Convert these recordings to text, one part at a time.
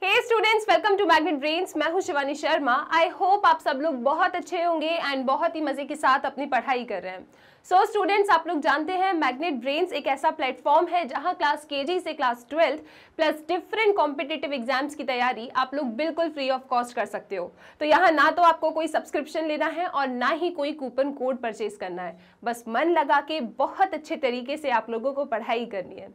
Hey students, welcome to Magnet Brains. मैं हूं Shivani Sharma. I hope आप सब लोग बहुत अच्छे होंगे एंड बहुत ही मजे के साथ अपनी पढ़ाई कर रहे हैं। सो स्टूडेंट्स, आप लोग जानते हैं मैग्नेट ब्रेन्स एक ऐसा प्लेटफॉर्म है जहां क्लास केजी से class 12th plus different competitive exams की तैयारी आप लोग बिल्कुल फ्री ऑफ कॉस्ट कर सकते हो। तो यहाँ ना तो आपको कोई सब्सक्रिप्शन लेना है और ना ही कोई कूपन कोड परचेज करना है, बस मन लगा के बहुत अच्छे तरीके से आप लोगों को पढ़ाई करनी है।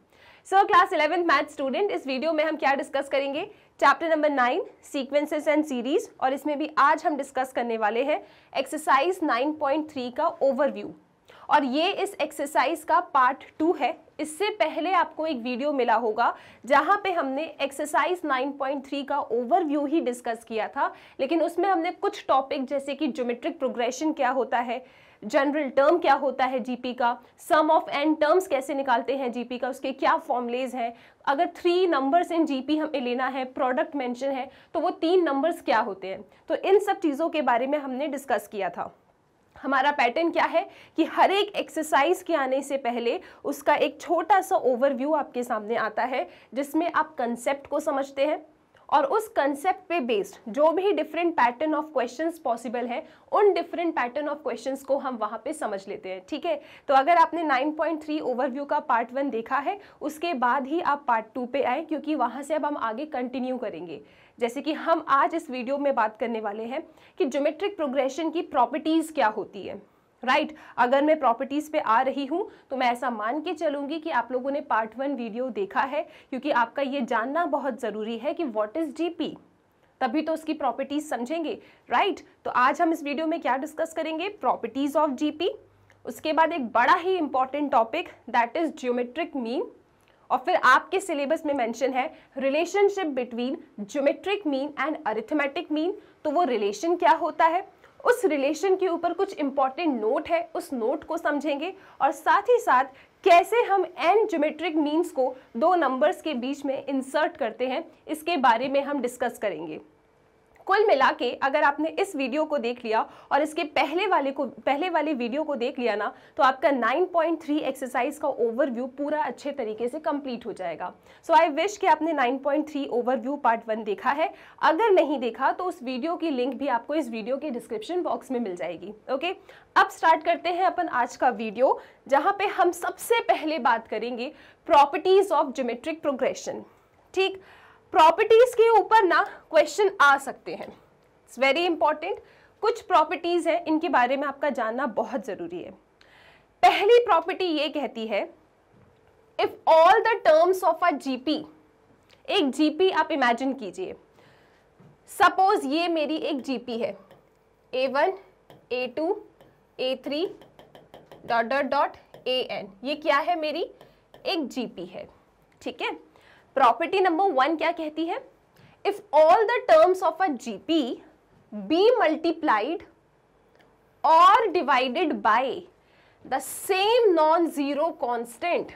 So class 11th math student, इस वीडियो में हम क्या डिस्कस करेंगे? Chapter number 9 sequences and series, और इसमें भी आज हम डिस्कस करने वाले हैं एक्सरसाइज 9.3 का ओवरव्यू, और ये इस एक्सरसाइज का पार्ट 2 है। इससे पहले आपको एक वीडियो मिला होगा जहां पे हमने एक्सरसाइज 9.3 का ओवरव्यू ही डिस्कस किया था, लेकिन उसमें हमने कुछ टॉपिक जैसे कि ज्योमेट्रिक प्रोग्रेशन क्या होता है, जनरल टर्म क्या होता है जीपी का, सम ऑफ एन टर्म्स कैसे निकालते हैं जीपी का, उसके क्या फॉर्मुलेज हैं, अगर 3 नंबर्स इन जीपी हमें लेना है, प्रोडक्ट मेंशन है तो वो 3 नंबर्स क्या होते हैं, तो इन सब चीज़ों के बारे में हमने डिस्कस किया था। हमारा पैटर्न क्या है कि हर एक एक्सरसाइज के आने से पहले उसका एक छोटा सा ओवरव्यू आपके सामने आता है जिसमें आप कंसेप्ट को समझते हैं, और उस कंसेप्ट पे बेस्ड जो भी different pattern of questions possible है उन डिफरेंट पैटर्न ऑफ क्वेश्चंस को हम वहाँ पे समझ लेते हैं। ठीक है, तो अगर आपने 9.3 ओवरव्यू का पार्ट 1 देखा है उसके बाद ही आप पार्ट 2 पे आए, क्योंकि वहाँ से अब हम आगे कंटिन्यू करेंगे। जैसे कि हम आज इस वीडियो में बात करने वाले हैं कि ज्योमेट्रिक प्रोग्रेशन की प्रॉपर्टीज क्या होती है। राइट, अगर मैं प्रॉपर्टीज पे आ रही हूं तो मैं ऐसा मान के चलूंगी कि आप लोगों ने पार्ट 1 वीडियो देखा है, क्योंकि आपका ये जानना बहुत जरूरी है कि व्हाट इज जीपी, तभी तो उसकी प्रॉपर्टीज समझेंगे। राइट, तो आज हम इस वीडियो में क्या डिस्कस करेंगे? प्रॉपर्टीज ऑफ जीपी, उसके बाद एक बड़ा ही important topic that is geometric mean, और फिर आपके सिलेबस में मेंशन है relationship between geometric mean and arithmetic mean. तो वो रिलेशन क्या होता है, उस रिलेशन के ऊपर कुछ इंपॉर्टेंट नोट है, उस नोट को समझेंगे, और साथ ही साथ कैसे हम एन ज्योमेट्रिक मीन्स को 2 नंबर्स के बीच में इंसर्ट करते हैं इसके बारे में हम डिस्कस करेंगे। कुल मिला के अगर आपने इस वीडियो को देख लिया और इसके पहले वाले वीडियो को देख लिया ना, तो आपका 9.3 एक्सरसाइज का ओवरव्यू पूरा अच्छे तरीके से कंप्लीट हो जाएगा। सो आई विश कि आपने 9.3 ओवरव्यू पार्ट 1 देखा है। अगर नहीं देखा तो उस वीडियो की लिंक भी आपको इस वीडियो के डिस्क्रिप्शन बॉक्स में मिल जाएगी। ओके, अब स्टार्ट करते हैं अपन आज का वीडियो, जहां पे हम सबसे पहले बात करेंगे प्रॉपर्टीज ऑफ ज्योमेट्रिक प्रोग्रेशन। ठीक, प्रॉपर्टीज के ऊपर ना क्वेश्चन आ सकते हैं, इट्स वेरी इंपॉर्टेंट। कुछ प्रॉपर्टीज हैं, इनके बारे में आपका जानना बहुत जरूरी है। पहली प्रॉपर्टी ये कहती है, if all the terms of a GP, एक जीपी आप इमेजिन कीजिए, सपोज ये मेरी एक जीपी है, A1 A2 A3 dot dot dot AN, ये क्या है? मेरी एक जीपी है। ठीक है, प्रॉपर्टी नंबर 1 क्या कहती है? If all the terms of a GP be multiplied और divided by the same non zero constant.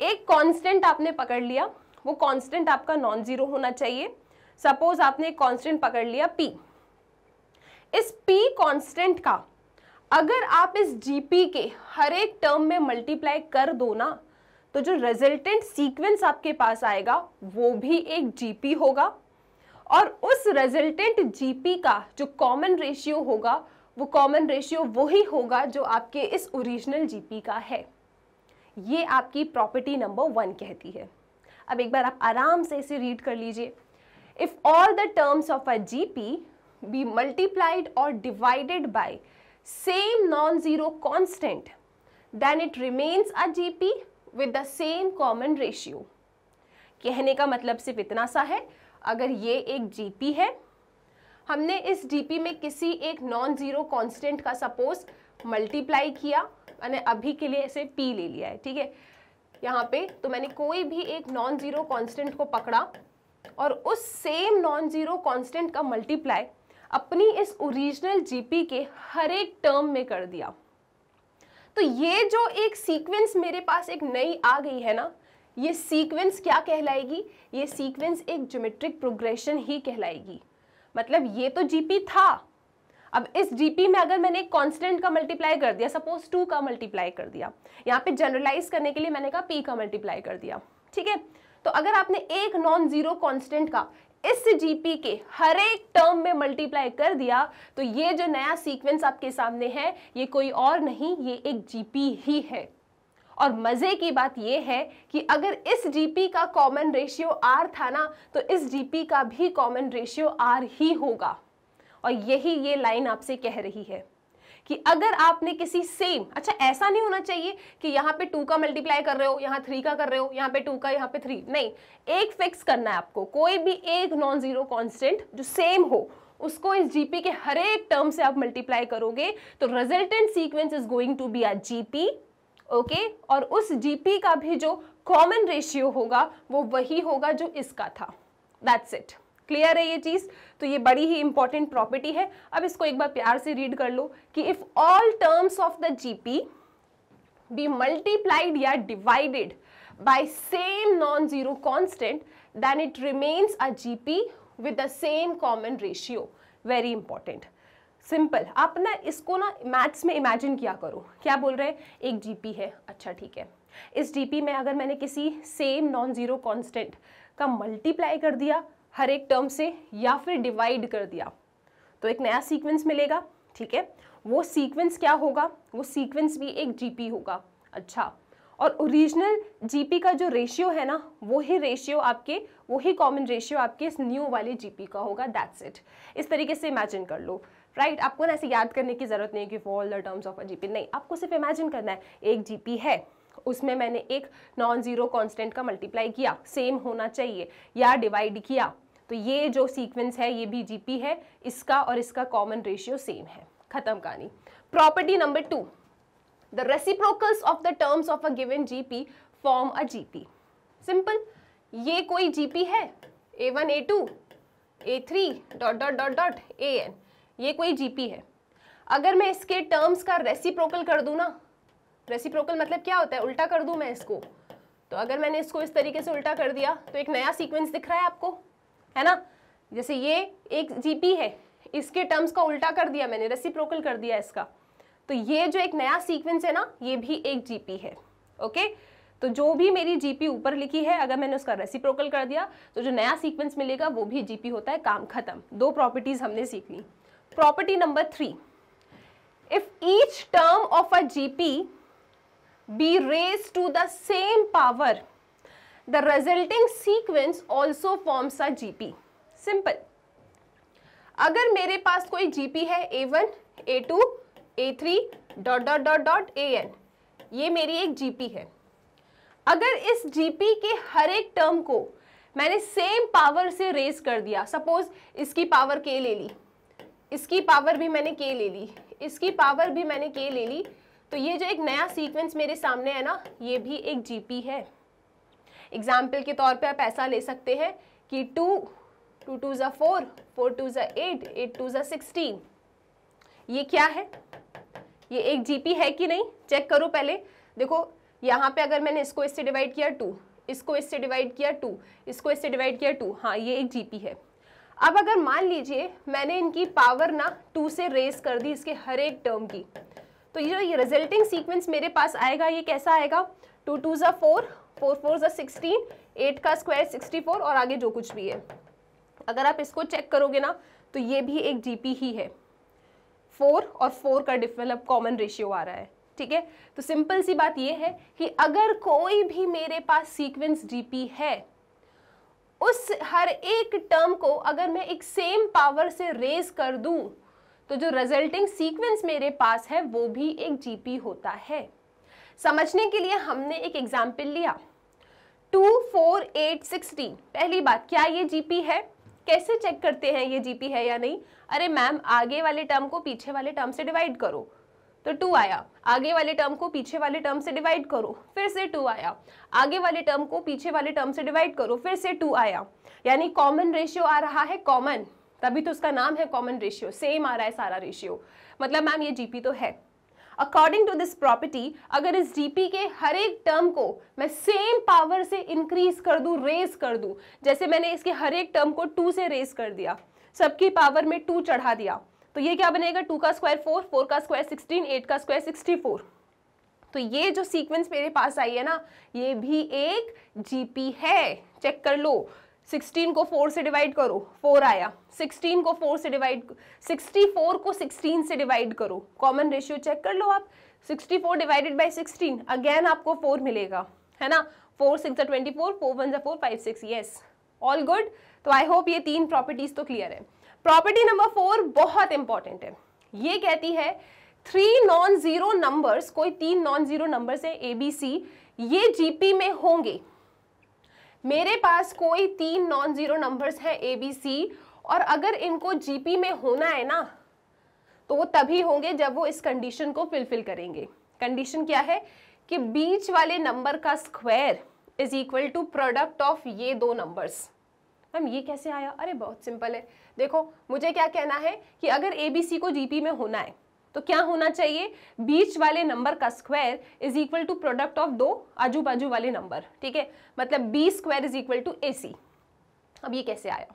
एक कांस्टेंट आपने पकड़ लिया, वो कांस्टेंट आपका नॉन जीरो होना चाहिए। सपोज आपने एक कांस्टेंट पकड़ लिया P। इस P कांस्टेंट का अगर आप इस जीपी के हर एक टर्म में मल्टीप्लाई कर दो ना, तो जो रिजल्टेंट सीक्वेंस आपके पास आएगा वो भी एक जीपी होगा, और उस रिजल्टेंट जीपी का जो कॉमन रेशियो होगा वो कॉमन रेशियो वही होगा जो आपके इस ओरिजिनल जीपी का है। ये आपकी प्रॉपर्टी नंबर 1 कहती है। अब एक बार आप आराम से इसे रीड कर लीजिए। If all the terms of a GP be multiplied और divided by same non zero constant, then it remains a GP with the same common ratio। कहने का मतलब सिर्फ इतना सा है, अगर ये एक जीपी है, हमने इस जीपी में किसी एक नॉन जीरो कांस्टेंट का सपोज मल्टीप्लाई किया, मैंने अभी के लिए इसे P ले लिया है। ठीक है, यहाँ पे तो मैंने कोई भी एक नॉन जीरो कांस्टेंट को पकड़ा और उस सेम नॉन जीरो कांस्टेंट का मल्टीप्लाई अपनी इस ओरिजिनल जीपी के हर एक टर्म में कर दिया। तो ये जो एक सीक्वेंस मेरे पास एक नई आ गई है ना, ये सीक्वेंस क्या कहलाएगी? ये सीक्वेंस एक ज्योमेट्रिक प्रोग्रेशन ही कहलाएगी। मतलब ये तो जीपी था, अब इस जीपी में अगर मैंने एक कांस्टेंट का मल्टीप्लाई कर दिया, सपोज 2 का मल्टीप्लाई कर दिया, यहाँ पे जनरलाइज करने के लिए मैंने कहा P का मल्टीप्लाई कर दिया। ठीक है, तो अगर आपने एक नॉन जीरो कांस्टेंट का इस जीपी के हर एक टर्म में मल्टीप्लाई कर दिया तो ये जो नया सीक्वेंस आपके सामने है ये कोई और नहीं, ये एक जीपी ही है। और मजे की बात यह है कि अगर इस जीपी का कॉमन रेशियो आर था ना तो इस जीपी का भी कॉमन रेशियो आर ही होगा। और यही ये लाइन आपसे कह रही है कि अगर आपने किसी सेम, अच्छा ऐसा नहीं होना चाहिए कि यहाँ पे 2 का मल्टीप्लाई कर रहे हो, यहाँ 3 का कर रहे हो, यहाँ पे 2 का, यहाँ पे 3, नहीं, एक फिक्स करना है आपको। कोई भी एक नॉन जीरो कांस्टेंट जो सेम हो उसको इस जीपी के हर एक टर्म से आप मल्टीप्लाई करोगे तो resultant sequence is going to be a GP, okay. और उस जीपी का भी जो कॉमन रेशियो होगा वो वही होगा जो इसका था। That's it. क्लियर है ये चीज? तो ये बड़ी ही इंपॉर्टेंट प्रॉपर्टी है। अब इसको एक बार प्यार से रीड कर लो कि if all terms of the GP be multiplied या divided by same non zero constant then it remains a GP with the same common ratio. Very important, simple. आप ना इसको ना मैथ्स में इमेजिन किया करो। क्या बोल रहे हैं? एक जीपी है, अच्छा ठीक है, इस जीपी में अगर मैंने किसी सेम नॉन जीरो कांस्टेंट का मल्टीप्लाई कर दिया हर एक टर्म से या फिर डिवाइड कर दिया तो एक नया सीक्वेंस मिलेगा, ठीक है। वो सीक्वेंस क्या होगा? वो सीक्वेंस भी एक जीपी होगा, अच्छा। और ओरिजिनल जीपी का जो रेशियो है ना वही रेशियो आपके, वही कॉमन रेशियो आपके इस न्यू वाले जीपी का होगा। That's it. इस तरीके से इमेजिन कर लो, राइट। आपको ना ऐसे याद करने की जरूरत नहीं है कि for all the terms of a GP, नहीं, आपको सिर्फ इमेजिन करना है एक जीपी है, उसमें मैंने एक नॉन जीरो कांस्टेंट का मल्टीप्लाई किया, सेम होना चाहिए, या डिवाइड किया, तो ये जो सीक्वेंस है ये भी जीपी है, इसका और इसका कॉमन रेशियो सेम है, खत्म कहानी। Property number 2, the reciprocals of the terms of a given GP form a GP. Simple, ये कोई जीपी है, A1 A2 A3 dot dot dot dot AN, ये कोई जीपी है। अगर मैं इसके टर्म्स का रेसिप्रोकल कर दूं ना, रेसिप्रोकल मतलब क्या होता है? उल्टा कर दूं मैं इसको, तो अगर मैंने इसको इस तरीके से उल्टा कर दिया तो एक नया सीक्वेंस दिख रहा है आपको, है ना। जैसे ये एक जीपी है, इसके टर्म्स का उल्टा कर दिया मैंने, रेसिप्रोकल कर दिया इसका, तो ये जो एक नया सीक्वेंस है ना ये भी एक जीपी है, ओके। तो जो भी मेरी जीपी ऊपर लिखी है अगर मैंने उसका रेसिप्रोकल कर दिया तो जो नया सीक्वेंस मिलेगा वो भी जीपी होता है, काम खत्म। 2 प्रॉपर्टीज हमने सीख ली। Property number 3, if each term of a GP be raised to the same power, the resulting sequence also forms a GP. Simple. अगर मेरे पास कोई GP है A1, A2, A3 dot dot dot dot AN, ये मेरी एक GP है। अगर इस GP के हर एक टर्म को मैंने सेम पावर से रेज कर दिया, सपोज इसकी पावर K ले ली, इसकी पावर भी मैंने K ले ली, इसकी पावर भी मैंने K ले ली, तो ये जो एक नया सीक्वेंस मेरे सामने है ना ये भी एक जीपी है। एग्जाम्पल के तौर पे आप ऐसा ले सकते हैं कि 2 2 2 ज़ा 4 4 2 ज़ा 8 8 2 ज़ा 16, ये क्या है? ये एक जीपी है कि नहीं? चेक करो पहले। देखो यहाँ पे अगर मैंने इसको इससे डिवाइड किया 2, इसको इससे डिवाइड किया 2, इसको इससे डिवाइड किया 2, हाँ ये एक जीपी है। अब अगर मान लीजिए मैंने इनकी पावर ना 2 से रेज कर दी इसके हर एक टर्म की, तो ये रिजल्टिंग सीक्वेंस मेरे पास आएगा, ये कैसा आएगा? 2 2 ज़ा 4 4 4 ज़ा 16 8 का स्क्वायर 64 और आगे जो कुछ भी है। अगर आप इसको चेक करोगे ना तो ये भी एक जीपी ही है। 4 और 4 का डिफरेंट कॉमन रेशियो आ रहा है, ठीक है। तो सिंपल सी बात ये है कि अगर कोई भी मेरे पास सीक्वेंस जीपी है, उस हर एक टर्म को अगर मैं एक सेम पावर से रेज कर दूं तो जो रिजल्टिंग सीक्वेंस मेरे पास है वो भी एक जीपी होता है। समझने के लिए हमने एक एग्जाम्पल लिया 2 4 8 16। पहली बात, क्या ये जीपी है? कैसे चेक करते हैं ये जीपी है या नहीं? अरे मैम आगे वाले टर्म को पीछे वाले टर्म से डिवाइड करो तो 2 आया, आगे वाले टर्म को पीछे वाले टर्म से डिवाइड करो फिर से 2 आया, आगे वाले टर्म को पीछे वाले टर्म से डिवाइड करो फिर से 2 आया, यानी कॉमन रेशियो आ रहा है कॉमन, तभी तो उसका नाम है कॉमन रेशियो, सेम आ रहा है सारा रेशियो, मतलब मैम ये जीपी तो है। अकॉर्डिंग टू दिस प्रॉपर्टी, अगर इस जीपी के हर एक टर्म को मैं सेम पावर से इंक्रीज कर दूं, रेज कर दूं, जैसे मैंने इसके हर एक टर्म को 2 से रेज कर दिया, सबकी पावर में 2 चढ़ा दिया, तो ये क्या बनेगा? 2 का स्क्वायर 4, 4 का स्क्वायर 16, 8 का स्क्वायर 64। तो ये जो सीक्वेंस मेरे पास आई है ना, ये भी एक जीपी है। चेक कर लो, 16 को 4 से डिवाइड करो, 4 आया। 16 को 4 से डिवाइड, 64 को 16 से डिवाइड करो, कॉमन रेशियो चेक कर लो आप। 64 डिवाइडेड बाय 16, अगेन आपको 4 मिलेगा, है ना। 4 6 24, 4 1 4 5 6, यस, ऑल गुड। तो आई होप ये 3 प्रॉपर्टीज तो क्लियर है। प्रॉपर्टी नंबर 4 बहुत इंपॉर्टेंट है। ये कहती है 3 नॉन जीरो नंबर्स, कोई 3 नॉन जीरो नंबर्स है ABC, ये जीपी में होंगे। मेरे पास कोई 3 नॉन जीरो नंबर्स हैं ABC, और अगर इनको जीपी में होना है ना, तो वो तभी होंगे जब वो इस कंडीशन को फुलफिल करेंगे। कंडीशन क्या है कि बीच वाले नंबर का square is equal to product of ये 2 नंबर्स। मैम ये कैसे आया? अरे बहुत सिंपल है। देखो, मुझे क्या कहना है कि अगर ABC को जीपी में होना है तो क्या होना चाहिए, बीच वाले नंबर का square is equal to product of 2 आजू बाजू वाले नंबर, ठीक है। मतलब B square is equal to AC। अब ये कैसे आया?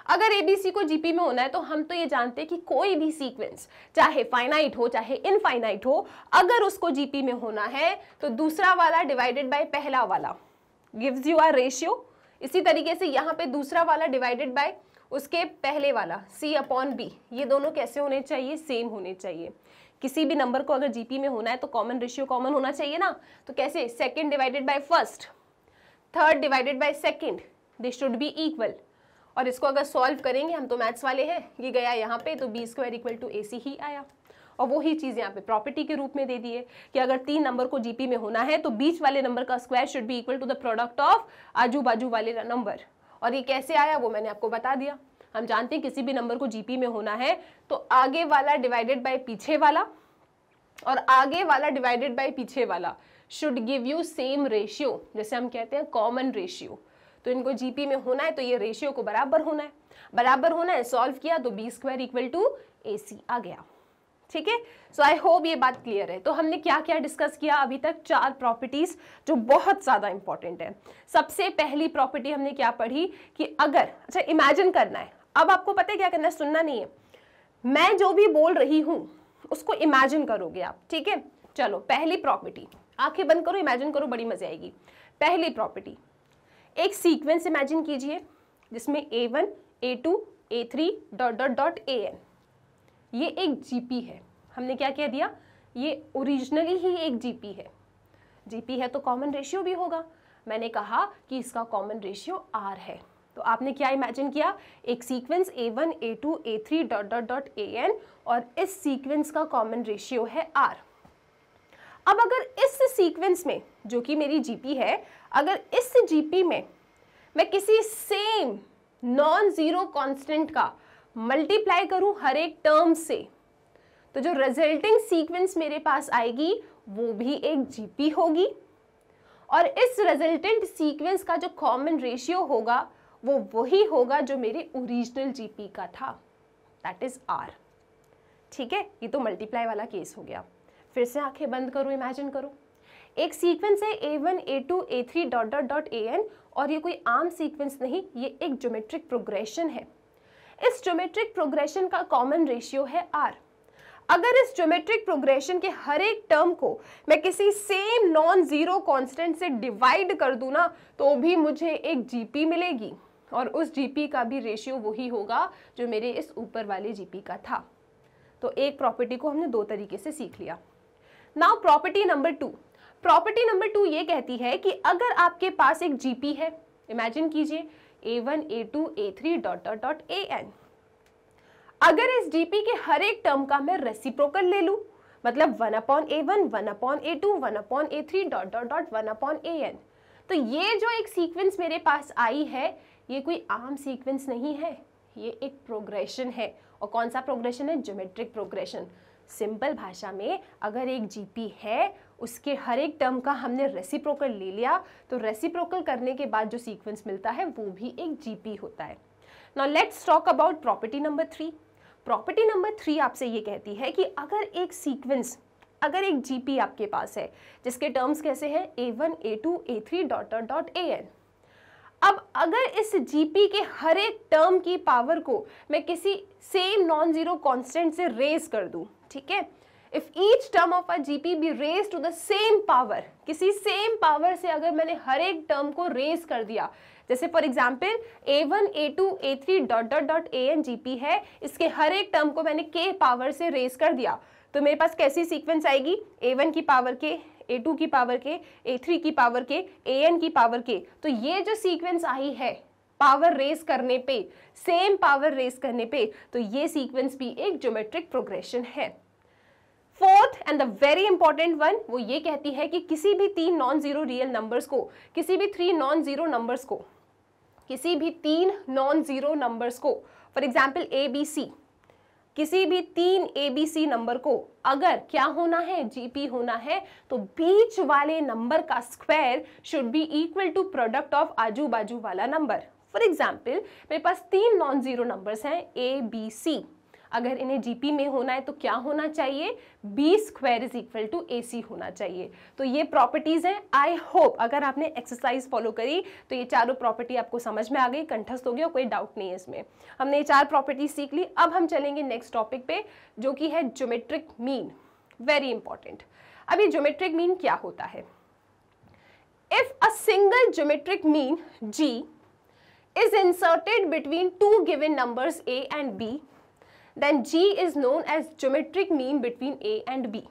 अगर ABC को जीपी में होना है तो हम तो ये जानते हैं कि कोई भी सीक्वेंस, चाहे फाइनाइट हो चाहे इनफाइनाइट हो, अगर उसको जीपी में होना है तो दूसरा वाला डिवाइडेड बाय पहला वाला गिव्स यू अ रेशियो। इसी तरीके से यहाँ पे दूसरा वाला डिवाइडेड बाय उसके पहले वाला C/B, ये दोनों कैसे होने चाहिए? सेम होने चाहिए। किसी भी नंबर को अगर जीपी में होना है तो कॉमन रेशियो कॉमन होना चाहिए ना। तो कैसे? Second divided by first, third divided by second, they should be equal. और इसको अगर सॉल्व करेंगे, हम तो मैथ्स वाले हैं, ये गया यहाँ पे तो B square equal to AC ही आया। और वही चीज़ यहाँ पे प्रॉपर्टी के रूप में दे दी है कि अगर 3 नंबर को जीपी में होना है तो बीच वाले नंबर का square should be equal to the product of आजू बाजू वाले नंबर। और ये कैसे आया वो मैंने आपको बता दिया। हम जानते हैं किसी भी नंबर को जीपी में होना है तो आगे वाला डिवाइडेड बाय पीछे वाला और आगे वाला डिवाइडेड बाय पीछे वाला should give you same ratio, जैसे हम कहते हैं कॉमन रेशियो। तो इनको जीपी में होना है तो ये रेशियो को बराबर होना है, बराबर होना है। सॉल्व किया तो B square equal to AC आ गया। ठीक है, सो आई होप ये बात क्लियर है। तो हमने क्या क्या डिस्कस किया अभी तक? 4 प्रॉपर्टीज जो बहुत ज्यादा इंपॉर्टेंट है। सबसे पहली प्रॉपर्टी हमने क्या पढ़ी कि अगर, अच्छा इमेजिन करना है। अब आपको पता है क्या करना है, सुनना नहीं है। मैं जो भी बोल रही हूं उसको इमेजिन करोगे आप, ठीक है। चलो पहली प्रॉपर्टी, आंखें बंद करो, इमेजिन करो, बड़ी मजा आएगी। पहली प्रॉपर्टी, एक सीक्वेंस इमेजिन कीजिए जिसमें A1 A2 A3 dot dot dot AN, ये एक जीपी है। हमने क्या कह दिया, ये ओरिजिनली ही एक जीपी है। जीपी है तो कॉमन रेशियो भी होगा। मैंने कहा कि इसका कॉमन रेशियो R है। तो आपने क्या इमेजिन किया, एक sequence A1 A2 A3 dot dot dot AN और इस सीक्वेंस का कॉमन रेशियो है R। अब अगर इस सीक्वेंस में, जो कि मेरी जीपी है, अगर इस जीपी में मैं किसी सेम नॉन जीरो कांस्टेंट का मल्टीप्लाई करूं हर एक टर्म से, तो जो रिजल्टिंग सीक्वेंस मेरे पास आएगी वो भी एक जीपी होगी। और इस रिजल्टेंट सीक्वेंस का जो कॉमन रेशियो होगा वो वही होगा जो मेरे ओरिजिनल जीपी का था, दैट इज R। ठीक है, ये तो मल्टीप्लाई वाला केस हो गया। फिर से आंखें बंद करो, इमेजिन करो, एक सीक्वेंस है A1 A2 A3 dot dot dot AN और ये कोई आम सीक्वेंस नहीं, ये एक ज्योमेट्रिक प्रोग्रेशन है। इस ज्योमेट्रिक प्रोग्रेशन का कॉमन रेशियो है R। अगर इस ज्योमेट्रिक प्रोग्रेशन के हर एक टर्म को मैं किसी सेम नॉन जीरो कांस्टेंट से डिवाइड कर दूं ना, तो भी मुझे एक जीपी मिलेगी और उस जीपी का भी रेशियो वही होगा जो मेरे इस ऊपर वाले जीपी का था। तो एक प्रॉपर्टी को हमने 2 तरीके से सीख लिया। Now property number 2। Property number 2 ये कहती है कि अगर आपके पास एक जीपी है, इमेजिन कीजिए A1 A2 A3 dot dot dot AN, अगर इस जीपी के हर एक टर्म का मैं रेसिप्रोकल ले लूं, मतलब 1/A1 1/A2 1/A3 dot dot dot 1/AN, तो ये जो एक सीक्वेंस मेरे पास आई है ये कोई आम सीक्वेंस नहीं है, ये एक प्रोग्रेशन है। और कौन सा प्रोग्रेशन है? Geometric progression. सिंपल भाषा में, अगर एक जीपी है उसके हर एक टर्म का हमने रेसिप्रोकल ले लिया तो रेसिप्रोकल करने के बाद जो सीक्वेंस मिलता है वो भी एक जीपी होता है। Now let's talk about property number 3। Property number 3 आपसे ये कहती है कि अगर एक सीक्वेंस, अगर एक जीपी आपके पास है जिसके टर्म्स कैसे हैं A1 A2 A3 dot dot dot AN, अब अगर इस जीपी के हर एक टर्म की पावर को मैं किसी सेम नॉन जीरो कांस्टेंट से रेज कर दूं, ठीक है, if each term of a GP be raise to the same power, किसी सेम पावर से अगर मैंने हर एक टर्म को रेज कर दिया, जैसे for example a1 a2 a3 dot dot dot an GP है, इसके हर एक टर्म को मैंने k पावर से रेज कर दिया, तो मेरे पास कैसी सीक्वेंस आएगी, a1 की पावर k, a2 की पावर k, a3 की पावर k, an की पावर k। तो ये जो सीक्वेंस आई है पावर रेज करने पे, सेम पावर रेज करने पे, तो ये सीक्वेंस भी एक ज्योमेट्रिक प्रोग्रेशन है। Fourth and the very important one, वो ये कहती है कि किसी भी 3 नॉन जीरो रियल नंबर्स को, किसी भी 3 नॉन जीरो नंबर्स को, किसी भी 3 नॉन जीरो नंबर्स को, फॉर एग्जाम्पल ABC, किसी भी 3 ABC नंबर को अगर क्या होना है, जीपी होना है, तो बीच वाले नंबर का square should be equal to product of आजू बाजू वाला नंबर। फॉर एग्जाम्पल मेरे पास 3 नॉन जीरो नंबर्स हैं ABC, अगर इन्हें जीपी में होना है तो क्या होना चाहिए, B square is equal to AC होना चाहिए। तो ये प्रॉपर्टीज हैं। आई होप अगर आपने एक्सरसाइज फॉलो करी तो ये चारों प्रॉपर्टी आपको समझ में आ गई, कंठस्थ हो गया, कोई डाउट नहीं है इसमें। हमने ये 4 प्रॉपर्टी सीख ली। अब हम चलेंगे नेक्स्ट टॉपिक पे जो कि है ज्योमेट्रिक मीन, वेरी इंपॉर्टेंट। अब ये ज्योमेट्रिक मीन क्या होता है, if a single geometric mean G is inserted between 2 given numbers A and B, then G is known as geometric mean between A and B।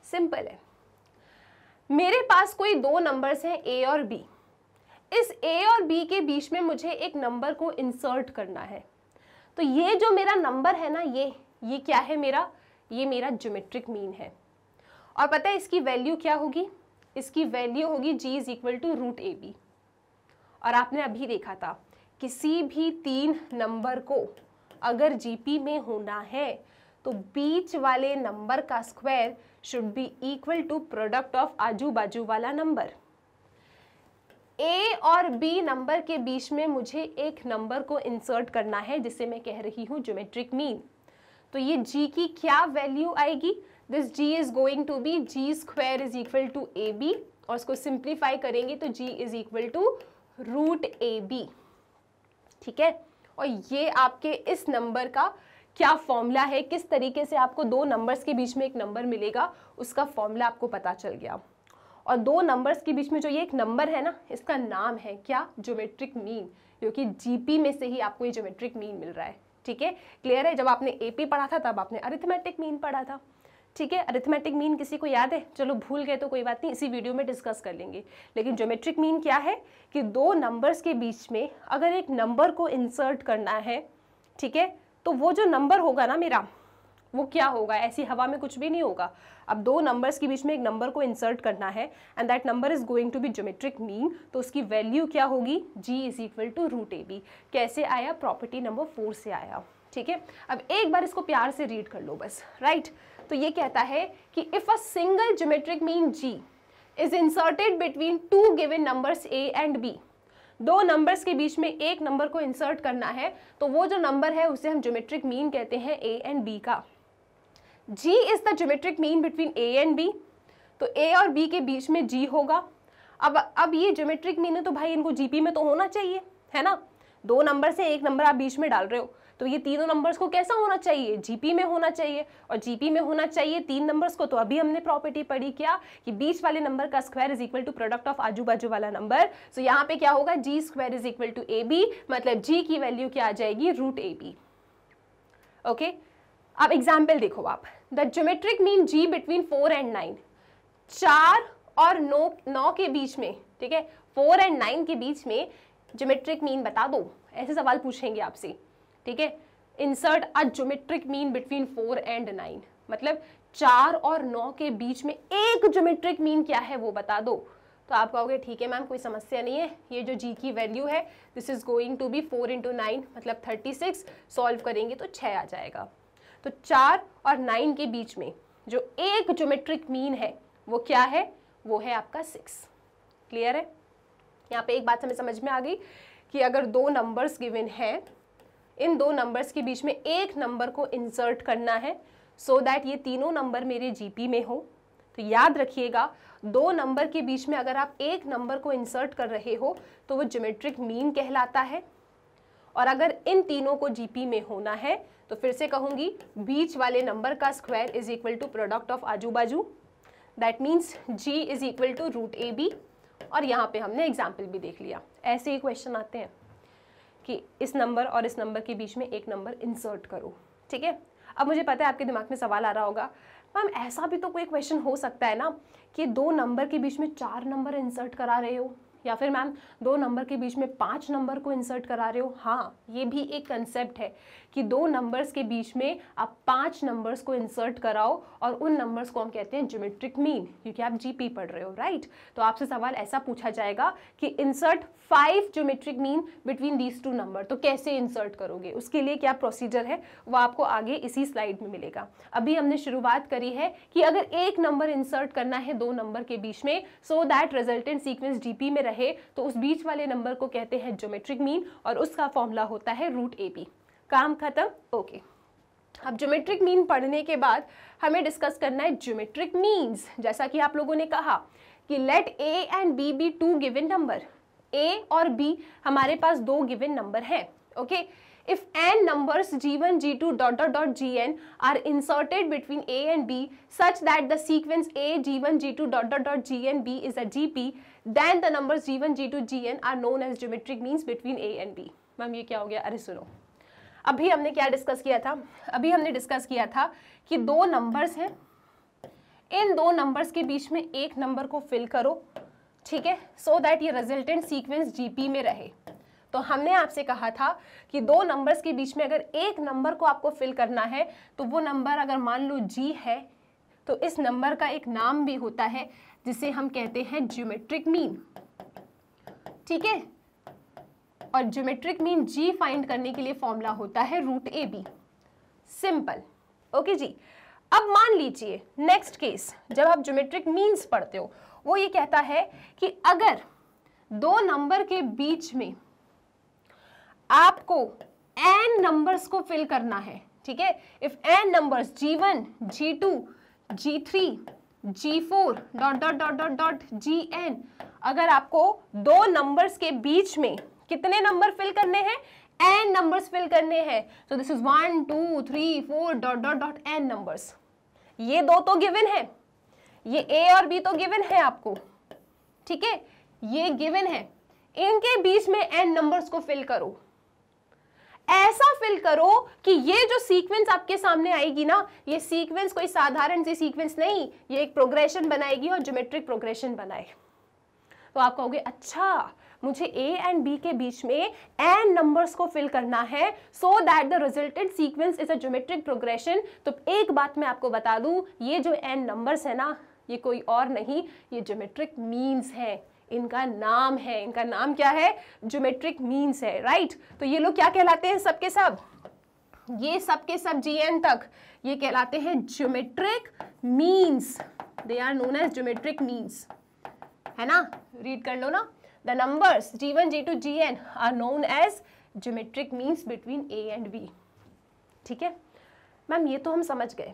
Simple है, मेरे पास कोई 2 numbers हैं A और B, इस A और B के बीच में मुझे एक नंबर को इंसर्ट करना है, तो ये जो मेरा नंबर है ना, ये क्या है मेरा, ये मेरा ज्योमेट्रिक मीन है। और पता है इसकी वैल्यू क्या होगी, इसकी वैल्यू होगी G is equal to root AB। और आपने अभी देखा था किसी भी 3 नंबर को अगर जीपी में होना है तो बीच वाले नंबर का square should be equal to product of आजू बाजू वाला नंबर। ए और बी नंबर के बीच में मुझे एक नंबर को इंसर्ट करना है जिसे मैं कह रही हूं ज्योमेट्रिक मीन। तो ये जी की क्या वैल्यू आएगी, this G is going to be G square is equal to A B, और इसको सिंप्लीफाई करेंगे तो G is equal to root A B. ठीक है, और ये आपके इस नंबर का क्या फॉर्मूला है, किस तरीके से आपको 2 नंबर्स के बीच में एक नंबर मिलेगा, उसका फॉर्मूला आपको पता चल गया। और 2 नंबर्स के बीच में जो ये एक नंबर है ना, इसका नाम है क्या, ज्योमेट्रिक मीन, क्योंकि जीपी में से ही आपको ये ज्योमेट्रिक मीन मिल रहा है। ठीक है, क्लियर है। जब आपने एपी पढ़ा था तब आपने अरिथमेटिक मीन पढ़ा था। ठीक है, अरिथमेटिक मीन किसी को याद है, चलो भूल गए तो कोई बात नहीं, इसी वीडियो में डिस्कस कर लेंगे। लेकिन ज्योमेट्रिक मीन क्या है कि 2 नंबर्स के बीच में अगर एक नंबर को इंसर्ट करना है, ठीक है, तो वो जो नंबर होगा ना मेरा, वो क्या होगा, ऐसी हवा में कुछ भी नहीं होगा। अब 2 नंबर्स के बीच में एक नंबर को इंसर्ट करना है and that number is going to be geometric mean, तो उसकी वैल्यू क्या होगी, G is equal to root A B. कैसे आया, प्रॉपर्टी नंबर 4 से आया। ठीक है, अब एक बार इसको प्यार से रीड कर लो बस, राइट। तो ये कहता है कि if a single geometric mean G is inserted between 2 given numbers A and B, 2 numbers के बीच में एक नंबर को इंसर्ट करना है, तो वो जो नंबर है उसे हम ज्योमेट्रिक मीन कहते हैं A एंड B का। G is the geometric mean between A and B, तो A और B के बीच में G होगा। अब ये ज्योमेट्रिक मीन है तो भाई इनको जीपी में तो होना चाहिए, है ना। 2 नंबर से एक नंबर आप बीच में डाल रहे हो, तो ये तीनों नंबर्स को कैसा होना चाहिए, जीपी में होना चाहिए। और जीपी में होना चाहिए 3 नंबर्स को, तो अभी हमने प्रॉपर्टी पढ़ी क्या, कि बीच वाले नंबर का square is equal to product of आजू बाजू वाला नंबर। सो यहाँ पे क्या होगा, G square is equal to A B, मतलब जी की वैल्यू क्या आ जाएगी, रूट ए बी। ओके, अब एग्जाम्पल देखो आप, the geometric mean G between 4 and 9, 4 और 9 के बीच में, ठीक है, 4 एंड 9 के बीच में ज्योमेट्रिक मीन बता दो, ऐसे सवाल पूछेंगे आपसे। ठीक है, insert a geometric mean between 4 and 9, मतलब 4 और 9 के बीच में एक ज्योमेट्रिक मीन क्या है वो बता दो। तो आप कहोगे ठीक है मैम कोई समस्या नहीं है, ये जो जी की वैल्यू है this is going to be 4 into 9 मतलब 36, सॉल्व करेंगे तो 6 आ जाएगा। तो 4 और 9 के बीच में जो एक ज्योमेट्रिक मीन है वो क्या है, वो है आपका 6। क्लियर है, यहाँ पे एक बात हमें समझ में आ गई कि अगर 2 नंबर्स गिवन हैं, इन 2 नंबर्स के बीच में एक नंबर को इंसर्ट करना है सो दैट ये तीनों नंबर मेरे जीपी में हो। तो याद रखिएगा 2 नंबर के बीच में अगर आप एक नंबर को इंसर्ट कर रहे हो तो वो ज्योमेट्रिक मीन कहलाता है। और अगर इन तीनों को जीपी में होना है तो फिर से कहूंगी बीच वाले नंबर का square is equal to product of आजू बाजू, that means g is equal to root A B. और यहाँ पे हमने एग्जाम्पल भी देख लिया। ऐसे ही क्वेश्चन आते हैं कि इस नंबर और इस नंबर के बीच में एक नंबर इंसर्ट करो, ठीक है। अब मुझे पता है आपके दिमाग में सवाल आ रहा होगा, मैम ऐसा भी तो कोई क्वेश्चन हो सकता है ना कि 2 नंबर के बीच में 4 नंबर इंसर्ट करा रहे हो, या फिर मैम 2 नंबर के बीच में 5 नंबर को इंसर्ट करा रहे हो। हाँ, ये भी एक कंसेप्ट है कि 2 नंबर्स के बीच में आप 5 नंबर्स को इंसर्ट कराओ और उन नंबर्स को हम कहते हैं ज्योमेट्रिक मीन, क्योंकि आप जीपी पढ़ रहे हो, राइट। तो आपसे सवाल ऐसा पूछा जाएगा कि insert 5 geometric mean between these 2 number, तो कैसे इंसर्ट करोगे, उसके लिए क्या प्रोसीजर है वो आपको आगे इसी स्लाइड में मिलेगा। अभी हमने शुरुआत करी है कि अगर एक नंबर इंसर्ट करना है 2 नंबर के बीच में so that resultant sequence GP में रहे, तो उस बीच वाले नंबर को कहते हैं ज्योमेट्रिक मीन और उसका फॉर्मूला होता है रूट ए बी। काम खत्म, ओके। अब ज्योमेट्रिक मीन पढ़ने के बाद हमें डिस्कस करना है ज्योमेट्रिक मीन्स। जैसा कि आप लोगों ने कहा कि let A and B be 2 given number, A और बी हमारे पास 2 गिवन नंबर हैं, okay. If n numbers g1, g2 dot dot dot gn are inserted between a and b such that the sequence a g1 g2 dot dot dot gn b is a gp, then the numbers g1 g2 gn are known as geometric means between a and b। Ma'am ये क्या हो गया? अरे सुनो, अभी हमने क्या discuss किया था? अभी हमने डिस्कस किया था कि 2 नंबर्स हैं, इन 2 नंबर्स के बीच में एक नंबर को फिल करो, ठीक है, सो दैट ये रिजल्टेंट सीक्वेंस जीपी में रहे। तो हमने आपसे कहा था कि 2 नंबर्स के बीच में अगर एक नंबर को आपको फिल करना है तो वो नंबर अगर मान लो g है तो इस नंबर का एक नाम भी होता है जिसे हम कहते हैं ज्योमेट्रिक मीन, ठीक है। और ज्योमेट्रिक मीन g फाइंड करने के लिए फॉर्मूला होता है root A B, simple, okay ji. अब मान लीजिए नेक्स्ट केस जब आप ज्योमेट्रिक मीन्स पढ़ते हो वो ये कहता है कि अगर 2 नंबर के बीच में आपको n नंबर्स को फिल करना है, ठीक है। If n numbers g1, g2, g3, g4 dot dot dot dot dot gn, अगर आपको 2 नंबर्स के बीच में कितने नंबर फिल करने हैं? n नंबर्स फिल करने हैं। सो this is 1 2 3 4 dot dot dot n numbers. ये 2 तो गिवन है, ये a और b तो गिवन है आपको, ठीक है, ये गिवन है। इनके बीच में n नंबर्स को फिल करो, ऐसा फिल करो कि ये जो सीक्वेंस आपके सामने आएगी ना, ये सीक्वेंस कोई साधारण सी सीक्वेंस नहीं, ये एक प्रोग्रेशन बनाएगी और ज्योमेट्रिक प्रोग्रेशन बनाए। तो आप कहोगे अच्छा मुझे a एंड b के बीच में n नंबर्स को फिल करना है so that the resultant sequence is a geometric progression. तो एक बात मैं आपको बता दूं, ये जो n नंबर्स है ना ये कोई और नहीं, ये ज्योमेट्रिक मीन्स है, इनका नाम है, इनका नाम क्या है? ज्योमेट्रिक मीन्स है, राइट। तो ये लोग क्या कहलाते हैं? सबके सब, ये सबके सब gn तक ये कहलाते हैं geometric means, they are known as geometric means, है ना। रीड कर लो ना, the numbers g1 g2 gn are known as geometric means between a and b, ठीक है। मैम ये तो हम समझ गए,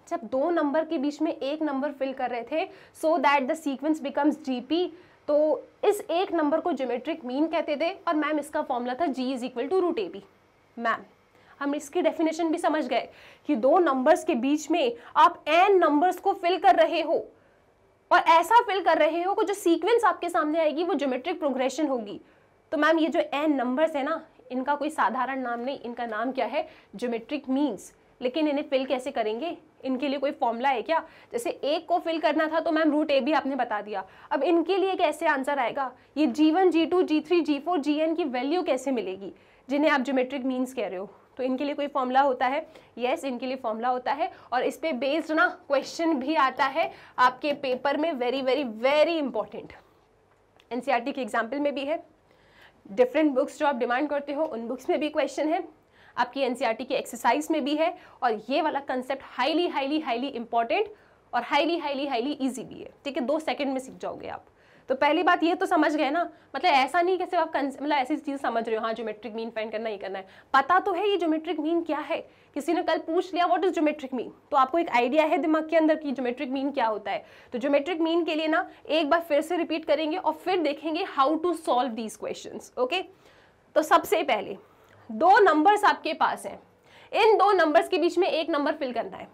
जब 2 नंबर के बीच में एक नंबर फिल कर रहे थे so that the sequence becomes GP, तो इस एक नंबर को ज्योमेट्रिक मीन कहते थे और मैम इसका फॉर्मूला था g is equal to root A B. Ma'am हम इसकी डेफिनेशन भी समझ गए कि 2 नंबर्स के बीच में आप n नंबर्स को फिल कर रहे हो और ऐसा फिल कर रहे हो कि जो सीक्वेंस आपके सामने आएगी वो ज्योमेट्रिक प्रोग्रेशन होगी। तो मैम ये जो n नंबर्स है ना, इनका कोई साधारण नाम नहीं, इनका नाम क्या है? Geometric means. लेकिन इन्हें फिल कैसे करेंगे? इनके लिए कोई फॉर्मूला है क्या? जैसे एक को फिल करना था तो मैम रूट ए भी आपने बता दिया, अब इनके लिए कैसे आंसर आएगा? ये g1 g2 g3 g4 gn की वैल्यू कैसे मिलेगी जिन्हें आप ज्योमेट्रिक मीन्स कह रहे हो? तो इनके लिए कोई फॉर्मूला होता है? यस, इनके लिए फॉर्मूला होता है और इस पे बेस्ड ना क्वेश्चन भी आता है आपके पेपर में, very very very important. NCERT के एग्जाम्पल में भी है, डिफरेंट बुक्स जो आप डिमांड करते हो उन बुक्स में भी क्वेश्चन है, आपकी एनसीईआरटी की एक्सरसाइज में भी है, और ये वाला concept highly highly highly important और हाईली हाईली हाईली इजी भी है, ठीक है। 2 सेकंड में सीख जाओगे आप। तो पहली बात ये तो समझ गए ना, मतलब ऐसा नहीं कि सिर्फ आप मतलब ऐसी चीज समझ रहे हो, हाँ ज्योमेट्रिक मीन फाइंड करना ही करना है, पता तो है ये ज्योमेट्रिक मीन क्या है। किसी ने कल पूछ लिया व्हाट इज ज्योमेट्रिक मीन, तो आपको एक आइडिया है दिमाग के अंदर कि ज्योमेट्रिक मीन क्या होता है। तो ज्योमेट्रिक मीन के लिए ना एक बार फिर से रिपीट करेंगे और फिर देखेंगे how to solve these questions, okay. तो सबसे पहले दो नंबर्स आपके पास हैं, इन दो नंबर्स के बीच में एक नंबर फिल करना है,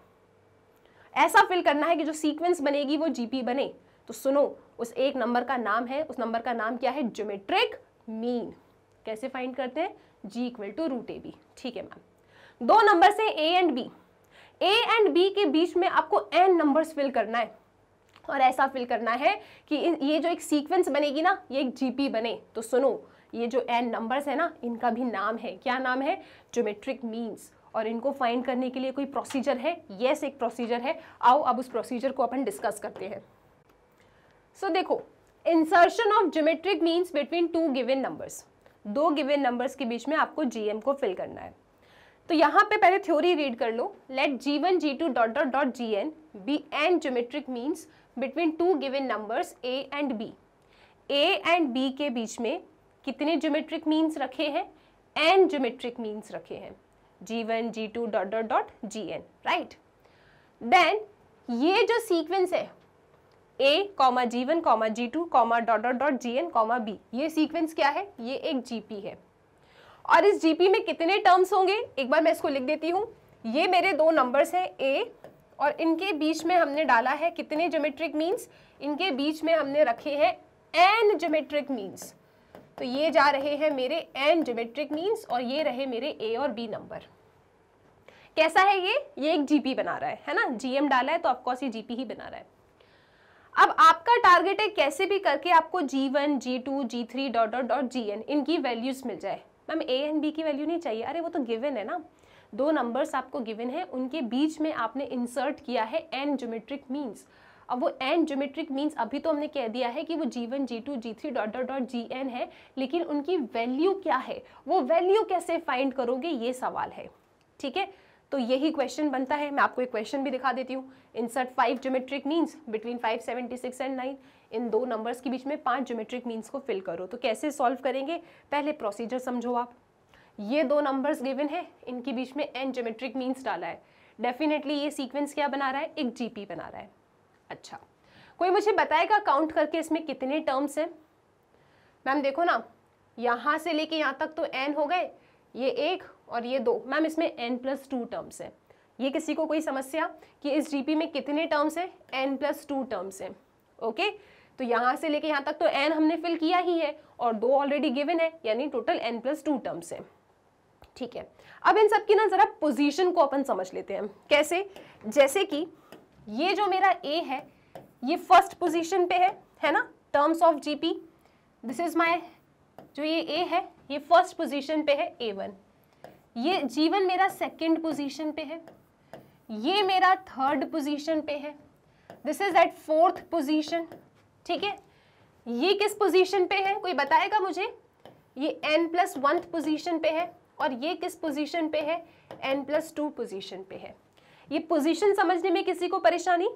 ऐसा फिल करना है कि जो सीक्वेंस बनेगी वो जीपी बने। तो सुनो, उस एक नंबर का नाम है, उस नंबर का नाम क्या है? Geometric mean. कैसे फाइंड करते हैं? G = √AB। ठीक है मैम, दो नंबर से A and B, A and B के बीच में आपको n नंबर्स फिल करना है और ऐसा फिल करना है कि ये जो एक सीक्वेंस बनेगी ना, ये एक जीपी बने। तो सुनो, ये जो n नंबर्स है ना, इनका भी नाम है, क्या नाम है? Geometric means. और इनको फाइंड करने के लिए कोई प्रोसीजर है? यस, एक प्रोसीजर है। आओ अब उस प्रोसीजर को अपन डिस्कस करते हैं। सो देखो, insertion of geometric means between two given numbers, दो गिवन नंबर्स के बीच में आपको GM को फिल करना है। तो यहाँ पे पहले थ्योरी रीड कर लो। Let G1 G2 ... Gn be n geometric means between two given numbers A and B। A and B के बीच में कितने ज्योमेट्रिक मीन्स रखे हैं? n ज्योमेट्रिक मीन्स रखे हैं, G1 G2 ... Gn, right. Then ये जो सीक्वेंस है A, G1, G2, ... Gn, B, ये सीक्वेंस क्या है? ये एक GP है। और इस GP में कितने टर्म्स होंगे? एक बार मैं इसको लिख देती हूँ। ये मेरे दो नंबर्स हैं A, और इनके बीच में हमने डाला है कितने ज्योमेट्रिक मीन्स? इनके बीच में हमने रखे हैं n ज्योमेट्रिक मीन्स। तो ये जा रहे हैं मेरे n ज्योमेट्रिक मीन्स और ये रहे मेरे A और B नंबर। कैसा है ये एक GP बना रहा है ना? GM डाला है तो ऑफकोर्स ये GP ही बना रहा है। अब आपका टारगेट है कैसे भी करके आपको G1, G2, G3 ... Gn इनकी वैल्यूज मिल जाए। मैम A एंड B की वैल्यू नहीं चाहिए, अरे वो तो गिवन है ना, दो नंबर्स आपको गिवन है, उनके बीच में आपने इंसर्ट किया है n ज्योमेट्रिक मीन्स। अब वो n ज्योमेट्रिक मीन्स अभी तो हमने कह दिया है कि वो G1, G2, G3 ... Gn है, लेकिन उनकी वैल्यू क्या है, वो वैल्यू कैसे फाइंड करोगे, ये सवाल है। ठीक है, तो यही क्वेश्चन बनता है। मैं आपको एक क्वेश्चन भी दिखा देती हूँ। Insert 5 geometric means between 5, 76 and 9। इन दो नंबर्स के बीच में 5 ज्योमेट्रिक मीन्स को फिल करो। तो कैसे सॉल्व करेंगे? पहले प्रोसीजर समझो आप। ये दो नंबर्स गिवन है, इनके बीच में n ज्योमेट्रिक मीन्स डाला है, डेफिनेटली ये सीक्वेंस क्या बना रहा है? एक जीपी बना रहा है। अच्छा, कोई मुझे बताएगा काउंट करके इसमें कितने टर्म्स हैं? मैम देखो ना, यहाँ से लेके यहाँ तक तो n हो गए, ये एक और ये दो। मैम इसमें n+2 टर्म्स है। ये किसी को कोई समस्या कि इस जीपी में कितने टर्म्स हैं? n+2 टर्म्स हैं। ओके, तो यहाँ से लेके यहाँ तक तो n हमने फिल किया ही है और दो ऑलरेडी गिवन है, यानी टोटल n+2 टर्म्स है। ठीक है, अब इन सब की ना जरा पोजीशन को अपन समझ लेते हैं। कैसे? जैसे कि ये जो मेरा A है, ये फर्स्ट पोजीशन पे है ना, terms of GP. This is my, जो ये A है ये फर्स्ट पोजीशन पे है A1। ये G1 मेरा सेकंड पोजीशन पे है, ये मेरा थर्ड पोजीशन पे है, this is at fourth position. ठीक है, ये किस पोजीशन पे है? कोई बताएगा मुझे? ये n+1 पोजीशन पे है और ये किस पोजीशन पे है? n+2 पोजीशन पे है। ये पोजीशन समझने में किसी को परेशानी?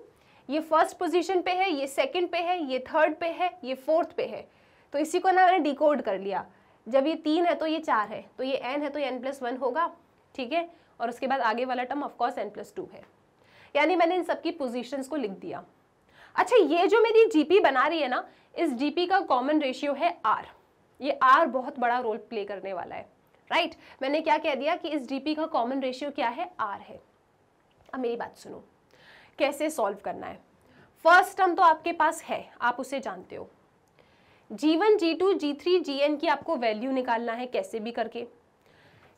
ये फर्स्ट पोजीशन पे है, ये सेकंड पे है, ये थर्ड पे है, ये फोर्थ पे है। तो इसी को ना मैंने डिकोड कर लिया। जब ये 3 है तो ये 4 है, तो ये n है तो ये n+1 होगा। ठीक है, और उसके बाद आगे वाला टर्म ऑफकोर्स n+2 है। यानी मैंने इन सबकी पोजीशंस को लिख दिया। अच्छा, ये जो मेरी जीपी बना रही है ना, इस जीपी का कॉमन रेशियो है r। ये r बहुत बड़ा रोल प्ले करने वाला है, राइट। मैंने क्या कह दिया कि इस जीपी का कॉमन रेशियो क्या है? r है। अब मेरी बात सुनो, कैसे सॉल्व करना है। फर्स्ट टर्म तो आपके पास है, आप उसे जानते हो। G1, G2, G3, Gn की आपको वैल्यू निकालना है कैसे भी करके।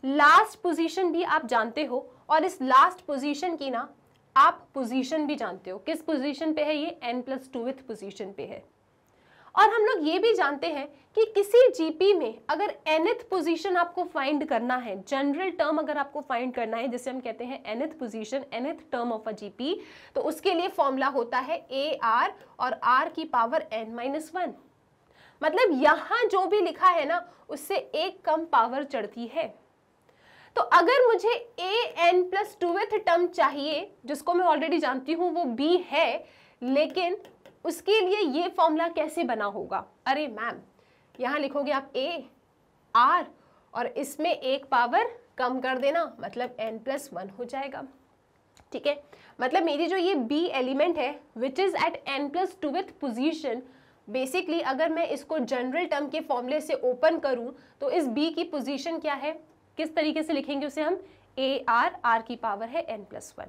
लास्ट पोजीशन भी आप जानते हो और इस लास्ट पोजीशन की ना आप पोजीशन भी जानते हो। किस पोजीशन पे है? ये n+2th पोजीशन पे है। और हम लोग ये भी जानते हैं कि किसी जीपी में अगर nth पोजीशन आपको फाइंड करना है, जनरल टर्म अगर आपको फाइंड करना है, जिसे हम कहते हैं nth position, nth term of a GP, तो उसके लिए फॉर्मूला होता है AR और r की पावर n-1। मतलब यहां जो भी लिखा है ना, उससे एक कम पावर चढ़ती है। तो अगर मुझे an+2th टर्म चाहिए, जिसको मैं ऑलरेडी जानती हूं वो b है, लेकिन उसके लिए ये फॉर्मूला कैसे बना होगा? अरे मैम, यहां लिखोगे आप a r और इसमें एक पावर कम कर देना, मतलब n+1 हो जाएगा। ठीक है, मतलब मेरी जो ये b एलिमेंट है which is at n+2th position, basically अगर मैं इसको जनरल टर्म के फॉर्मूले से ओपन करूं तो इस b की पोजीशन क्या है? किस तरीके से लिखेंगे उसे हम, ए आर, आर की पावर है n+1।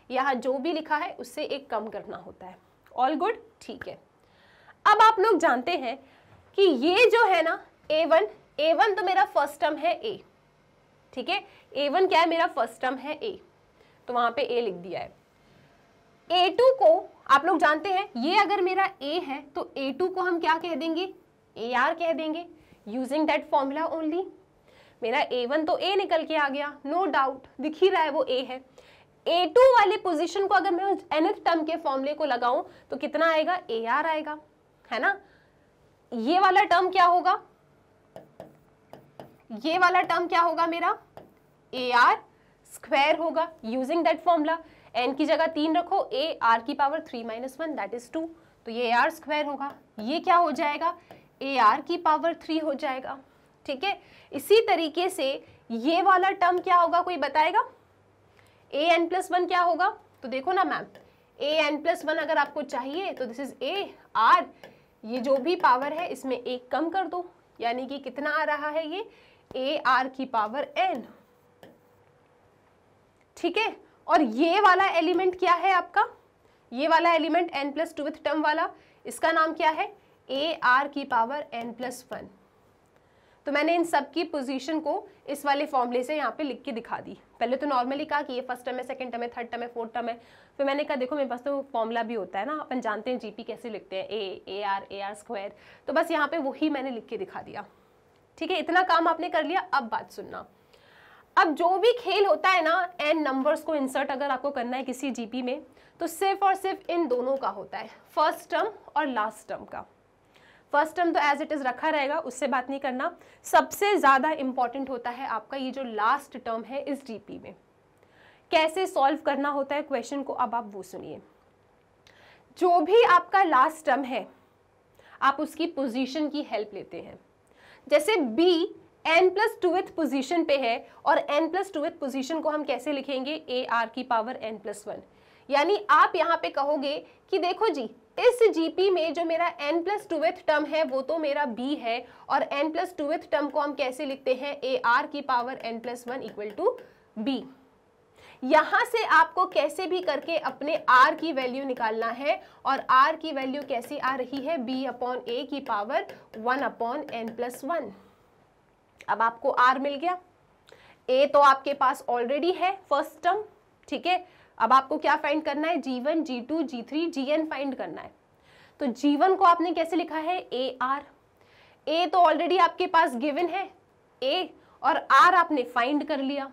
यहाँ जो भी लिखा है उससे एक कम करना होता है। ऑल गुड, ठीक है। अब आप लोग जानते हैं कि ये जो है ना A1 तो मेरा फर्स्ट टर्म है A, ठीक है। A1 क्या है, मेरा फर्स्ट टर्म है A, तो वहां पे A लिख दिया है। A2 को आप लोग जानते हैं, ये अगर मेरा A है तो A2 को हम क्या कह देंगे, AR कह देंगे, यूजिंग दैट फॉर्मूला ओनली। मेरा A1 तो A निकल के आ गया, नो डाउट, दिख ही रहा है वो A है। A2 वाले पोजीशन को अगर मैं nth टर्म के फॉर्मूले को लगाऊं तो कितना आएगा, AR आएगा, है ना। ये वाला टर्म क्या होगा, ये वाला टर्म क्या होगा मेरा, AR स्क्वायर होगा, यूजिंग दैट फॉर्मूला। n की जगह 3 रखो, a r की पावर 3-1 दैट इज 2, तो ये AR स्क्वायर होगा। ये क्या हो जाएगा, AR की पावर 3 हो जाएगा, ठीक है। इसी तरीके से ये वाला टर्म क्या होगा, कोई बताएगा, an+1 क्या होगा। तो देखो ना मैम, an+1 अगर आपको चाहिए तो दिस इज AR, ये जो भी पावर है इसमें एक कम कर दो, यानी कि कितना आ रहा है ये, AR की पावर n, ठीक है। और ये वाला एलिमेंट क्या है आपका, ये वाला एलिमेंट n+2th टर्म वाला, इसका नाम क्या है, AR की पावर n+1। तो मैंने इन सब की पोजीशन को इस वाले फॉर्मूले से यहाँ पे लिख के दिखा दी। पहले तो नॉर्मली कहा कि ये फर्स्ट टर्म है, सेकंड टर्म है, थर्ड टर्म है, फोर्थ टर्म है। फिर मैंने कहा देखो मेरे पास तो फॉर्मूला भी होता है ना, अपन जानते हैं जीपी कैसे लिखते हैं, AR स्क्वायर, तो बस यहाँ पे वही मैंने लिख के दिखा दिया, ठीक है। इतना काम आपने कर लिया। अब बात सुनना, अब जो भी खेल होता है ना, n नंबर्स को इंसर्ट अगर आपको करना है किसी जीपी में, तो सिर्फ और सिर्फ इन दोनों का होता है, फर्स्ट टर्म और लास्ट टर्म का। फर्स्ट टर्म तो एज इट इज रखा रहेगा, उससे बात नहीं करना। सबसे ज्यादा इंपॉर्टेंट होता है आपका ये जो लास्ट टर्म है इस जीपी में। कैसे सॉल्व करना होता है क्वेश्चन को, अब आप वो सुनिए। जो भी आपका लास्ट टर्म है आप उसकी पोजीशन की हेल्प लेते हैं। जैसे b n+2th पोजीशन पे है और n+2th पोजीशन को हम कैसे लिखेंगे, AR की पावर n+1। यानी आप यहाँ पे कहोगे कि देखो जी, इस जीपी में जो मेरा n+2th टर्म है वो तो मेरा b है, और n+2th टर्म को हम कैसे लिखते हैं, AR की power n+1 equal to b। यहां से आपको कैसे भी करके अपने r की वैल्यू निकालना है, और r की वैल्यू कैसी आ रही है, b/a की पावर 1/n+1। अब आपको r मिल गया, a तो आपके पास ऑलरेडी है फर्स्ट टर्म, ठीक है। अब आपको क्या फाइंड करना है, g1, g2, g3, gn find करना है। तो g1 को आपने कैसे लिखा है, AR, a तो ऑलरेडी आपके पास गिवन है a, और r आपने फाइंड कर लिया,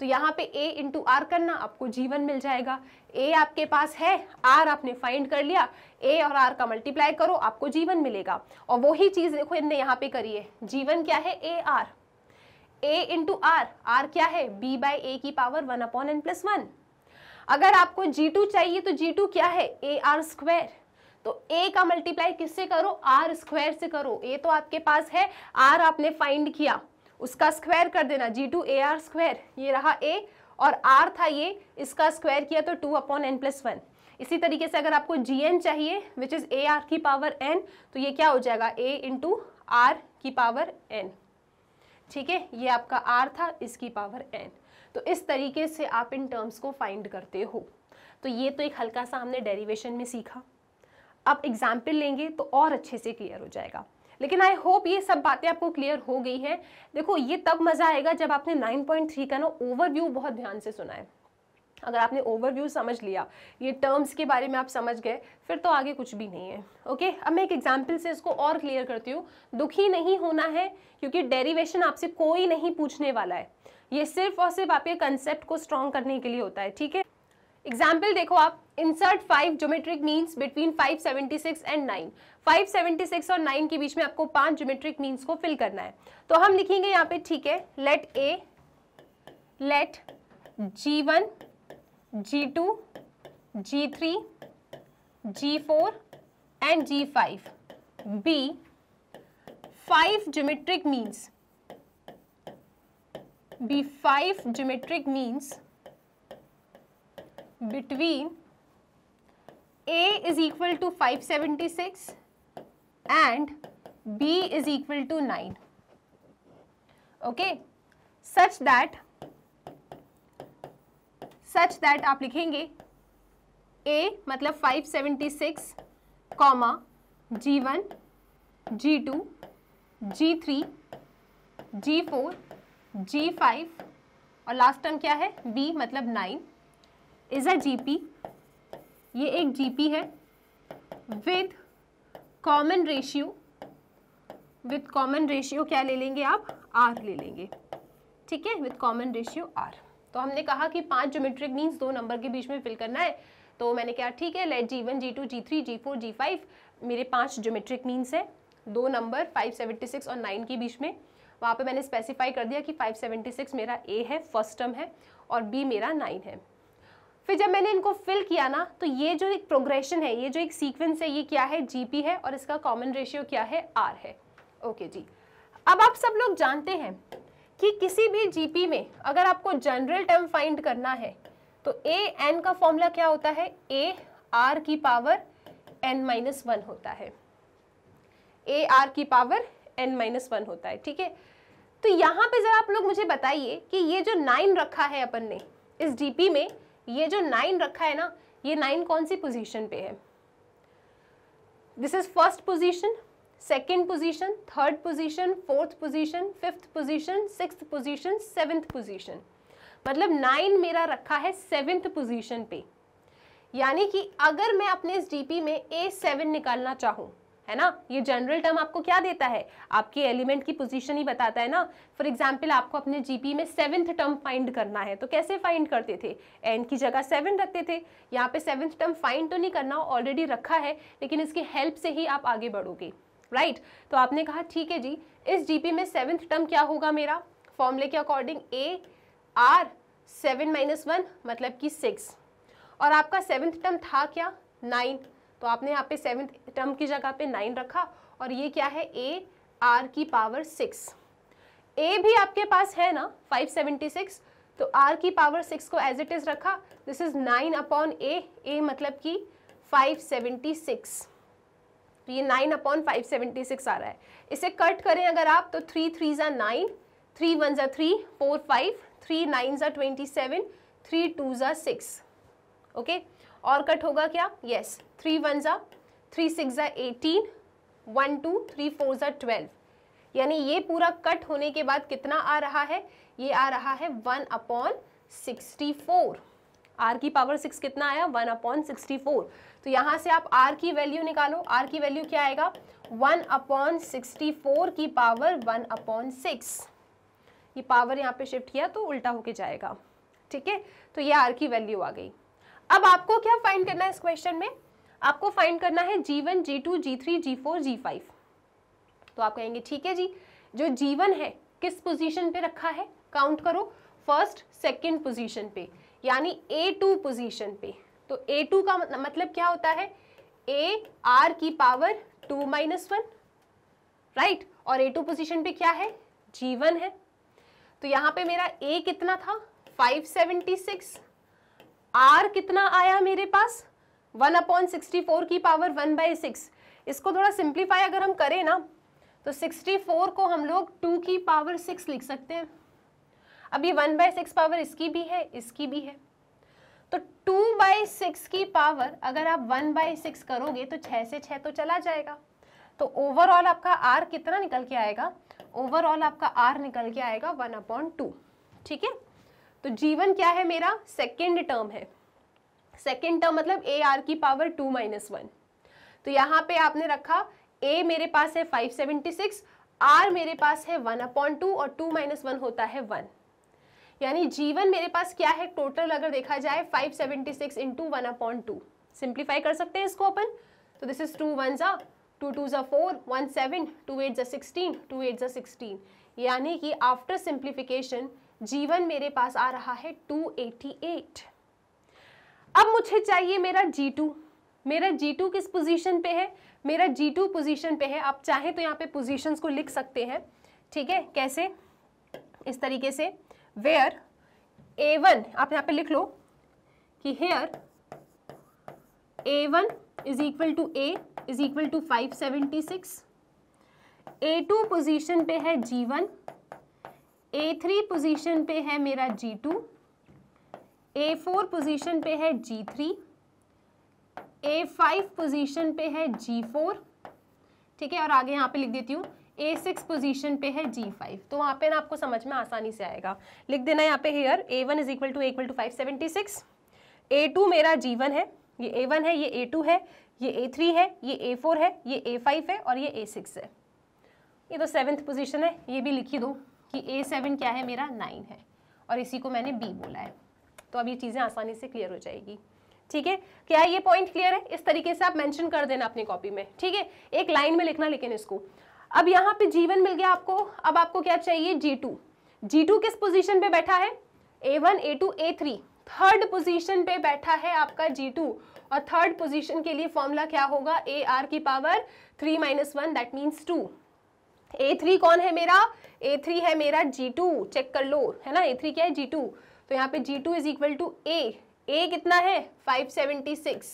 तो यहाँ पे a इंटू आर करना, आपको g1 मिल जाएगा। a आपके पास है, r आपने फाइंड कर लिया, a और r का मल्टीप्लाई करो, आपको g1 मिलेगा। और वही चीज देखो इनने यहाँ पे करी है, g1 क्या है, AR, a into R, r क्या है, b/a की पावर 1/n+1। अगर आपको g2 चाहिए तो g2 क्या है, AR स्क्वायर, तो a का मल्टीप्लाई किससे करो, r स्क्वायर से करो। a तो आपके पास है, r आपने फाइंड किया, उसका स्क्वायर कर देना, g2 AR स्क्वायर, ये रहा a, और r था ये, इसका स्क्वायर किया तो 2/n+1। इसी तरीके से अगर आपको gn चाहिए विच इज AR की पावर n, तो ये क्या हो जाएगा, a इंटू r की पावर n, ठीक है। ये आपका r था, इसकी पावर n। तो इस तरीके से आप इन टर्म्स को फाइंड करते हो। तो ये तो एक हल्का सा हमने डेरिवेशन में सीखा। अब एग्जाम्पल लेंगे तो और अच्छे से क्लियर हो जाएगा। लेकिन आई होप ये सब बातें आपको क्लियर हो गई हैं। देखो ये तब मजा आएगा जब आपने 9.3 का ना ओवरव्यू बहुत ध्यान से सुना है। अगर आपने ओवरव्यू समझ लिया, ये टर्म्स के बारे में आप समझ गए, फिर तो आगे कुछ भी नहीं है। ओके, अब मैं एक एग्जाम्पल से इसको और क्लियर करती हूँ। दुखी नहीं होना है, क्योंकि डेरिवेशन आपसे कोई नहीं पूछने वाला है, ये सिर्फ और सिर्फ आपके कंसेप्ट को स्ट्रॉन्ग करने के लिए होता है, ठीक है। एग्जाम्पल देखो आप, insert 5 geometric means between 576 and 9। 576 और 9 के बीच में आपको 5 ज्योमेट्रिक मीन्स को फिल करना है। तो हम लिखेंगे यहाँ पे, ठीक है, let A, let G1, G2, G3, G4 and G5 be 5 geometric means, be 5 geometric means between A is equal to 576 and B is equal to 9. Okay, such that आप लिखेंगे A मतलब 576, G1, G2, G3, G4, G5 और last term क्या है B मतलब 9 is a GP, ये एक GP है विथ कॉमन रेशियो क्या ले लेंगे आप R ले लेंगे, ठीक है, विथ कॉमन रेशियो R। तो हमने कहा कि 5 ज्योमेट्रिक मीन्स 2 नंबर के बीच में फिल करना है, तो मैंने कहा ठीक है, late G1, G2, G3, G4, G5 मेरे 5 ज्योमेट्रिक मीन्स है, 2 नंबर 576 और 9 के बीच में। वहाँ पे मैंने स्पेसिफाई कर दिया कि 576 मेरा A है, फर्स्ट टर्म है, और B मेरा 9 है। फिर जब मैंने इनको फिल किया ना, तो ये जो एक प्रोग्रेशन है, ये जो एक सीक्वेंस है, ये क्या है GP है और इसका कॉमन रेशियो क्या है R है। ओके जी, अब आप सब लोग जानते हैं कि किसी भी GP में अगर आपको जनरल टर्म फाइंड करना है तो AN का फॉर्मूला क्या होता है, A R की पावर n-1 होता है, A R की पावर n-1 होता है, ठीक है। तो यहाँ पे जरा आप लोग मुझे बताइए कि ये जो 9 रखा है अपन ने इस GP में, ये जो 9 रखा है ना, ये 9 कौन सी पोजीशन पे है? This is first position, second position, third position, fourth position, fifth position, sixth position, seventh position, मतलब 9 मेरा रखा है 7th पोजीशन पे। यानी कि अगर मैं अपने इस GP में A7 निकालना चाहूँ, है ना, ये जनरल टर्म आपको क्या देता है, आपके एलिमेंट की पोजीशन ही बताता है ना। फॉर एग्जाम्पल आपको अपने GP में 7th टर्म फाइंड करना है, तो कैसे फाइंड करते थे, n की जगह 7 रखते थे। यहाँ पे 7th टर्म फाइंड तो नहीं करना, ऑलरेडी रखा है, लेकिन इसकी हेल्प से ही आप आगे बढ़ोगे, राइट। तो आपने कहा ठीक है जी, इस GP में 7th टर्म क्या होगा मेरा, फॉर्मूले के अकॉर्डिंग A R 7-1 मतलब कि 6, और आपका 7th टर्म था क्या 9, तो आपने यहाँ पे 7th टर्म की जगह पे 9 रखा, और ये क्या है A R की पावर 6। A भी आपके पास है ना 576, तो R की पावर 6 को एज इट इज रखा, दिस इज 9/A, A मतलब कि 576, तो ये 9/576 आ रहा है। इसे कट करें अगर आप, तो 3 3s are 9, 3 1s are 3, 4 5, 3 9s are 27, 3 2s are 6, okay. और कट होगा क्या, yes, 3 1s are 3 6s are 18, 1 2 3 4s are 12, यानी ये पूरा कट होने के बाद कितना आ रहा है, ये आ रहा है 1/64। R की पावर 6 कितना आया, 1/64। तो यहाँ से आप R की वैल्यू निकालो, R की वैल्यू क्या आएगा, 1/64 की पावर 1/6। ये पावर यहाँ पे शिफ्ट किया तो उल्टा होके जाएगा, ठीक है। तो ये R की वैल्यू आ गई। अब आपको क्या फाइंड करना है इस क्वेश्चन में, आपको फाइंड करना है G1, G2, G3, G4, G5। तो आप कहेंगे ठीक है जी, जो G1 है किस पोजीशन पे रखा है, काउंट करो, फर्स्ट सेकंड पोजीशन पे, यानी A2 पोजीशन पे। तो A2 का मतलब क्या होता है, A R की पावर 2-1, राइट, और A2 पोजीशन पे क्या है, G1 है। तो यहाँ पे मेरा A कितना था 576, R कितना आया मेरे पास 1/64 की पावर 1/6। इसको थोड़ा सिंप्लीफाई अगर हम करें ना, तो 64 को हम लोग 2 की पावर 6 लिख सकते हैं। अब ये 1/6 पावर इसकी भी है, इसकी भी है, तो 2/6 की पावर अगर आप 1/6 करोगे तो 6 से 6 तो चला जाएगा। तो ओवरऑल आपका R कितना निकल के आएगा, ओवरऑल आपका R निकल के आएगा 1/2, ठीक है। तो G1 क्या है मेरा, सेकेंड टर्म है, सेकेंड टर्म मतलब A R की पावर 2-1। तो यहाँ पे आपने रखा A मेरे पास है 576, R मेरे पास है 1/2 और 2-1 होता है 1, यानी G1 मेरे पास क्या है टोटल अगर देखा जाए 576 इंटू 1/2। सिंप्लीफाई कर सकते हैं इसको अपन, तो this is 2 1s are 2 2s are 4, 1 7, 2 8s are 16, 2 8s are 16, यानी कि आफ्टर सिंप्लीफिकेशन G1 मेरे पास आ रहा है 288। अब मुझे चाहिए मेरा G2, मेरा G2 किस पोजीशन पे है, मेरा G2 पोजीशन पे है। आप चाहें तो यहाँ पे पोजीशंस को लिख सकते हैं, ठीक है, कैसे, इस तरीके से, वेयर A1 आप यहाँ पे लिख लो कि here A1 is equal to A is equal to 576, A2 position पे है G1, A3 पोजीशन पे है मेरा G2, A4 पोजीशन पे है G3, A5 पोजीशन पे है G4, ठीक है, और आगे यहाँ पे लिख देती हूँ A6 पोजीशन पे है G5। तो वहाँ पे ना आपको समझ में आसानी से आएगा, लिख देना यहाँ पे hair A1 is equal to 576, A2 मेरा G1 है, ये A1 है, ये A2 है, ये A3 है, ये A4 है, ये A5 है और ये A6 है। ये तो 7th पोजीशन है, ये भी लिखी दो कि A7 क्या है मेरा 9 है और इसी को मैंने B बोला है। तो अब ये चीज़ें आसानी से क्लियर हो जाएगी, ठीक है। क्या ये पॉइंट क्लियर है? इस तरीके से आप मेंशन कर देना अपनी कॉपी में, ठीक है, एक लाइन में लिखना लेकिन इसको। अब यहाँ पे G1 मिल गया आपको, अब आपको क्या चाहिए G2। G2 किस पोजीशन पे बैठा है? A1, A2, A3, third position पे बैठा है आपका G2, और थर्ड पोजीशन के लिए फॉर्मूला क्या होगा? AR की पावर 3 - 1 दैट मीन्स 2। A3 कौन है मेरा? A3 है मेरा G2, चेक कर लो, है ना, A3 क्या है? G2। तो यहाँ पे G2 is equal to A कितना है? 576,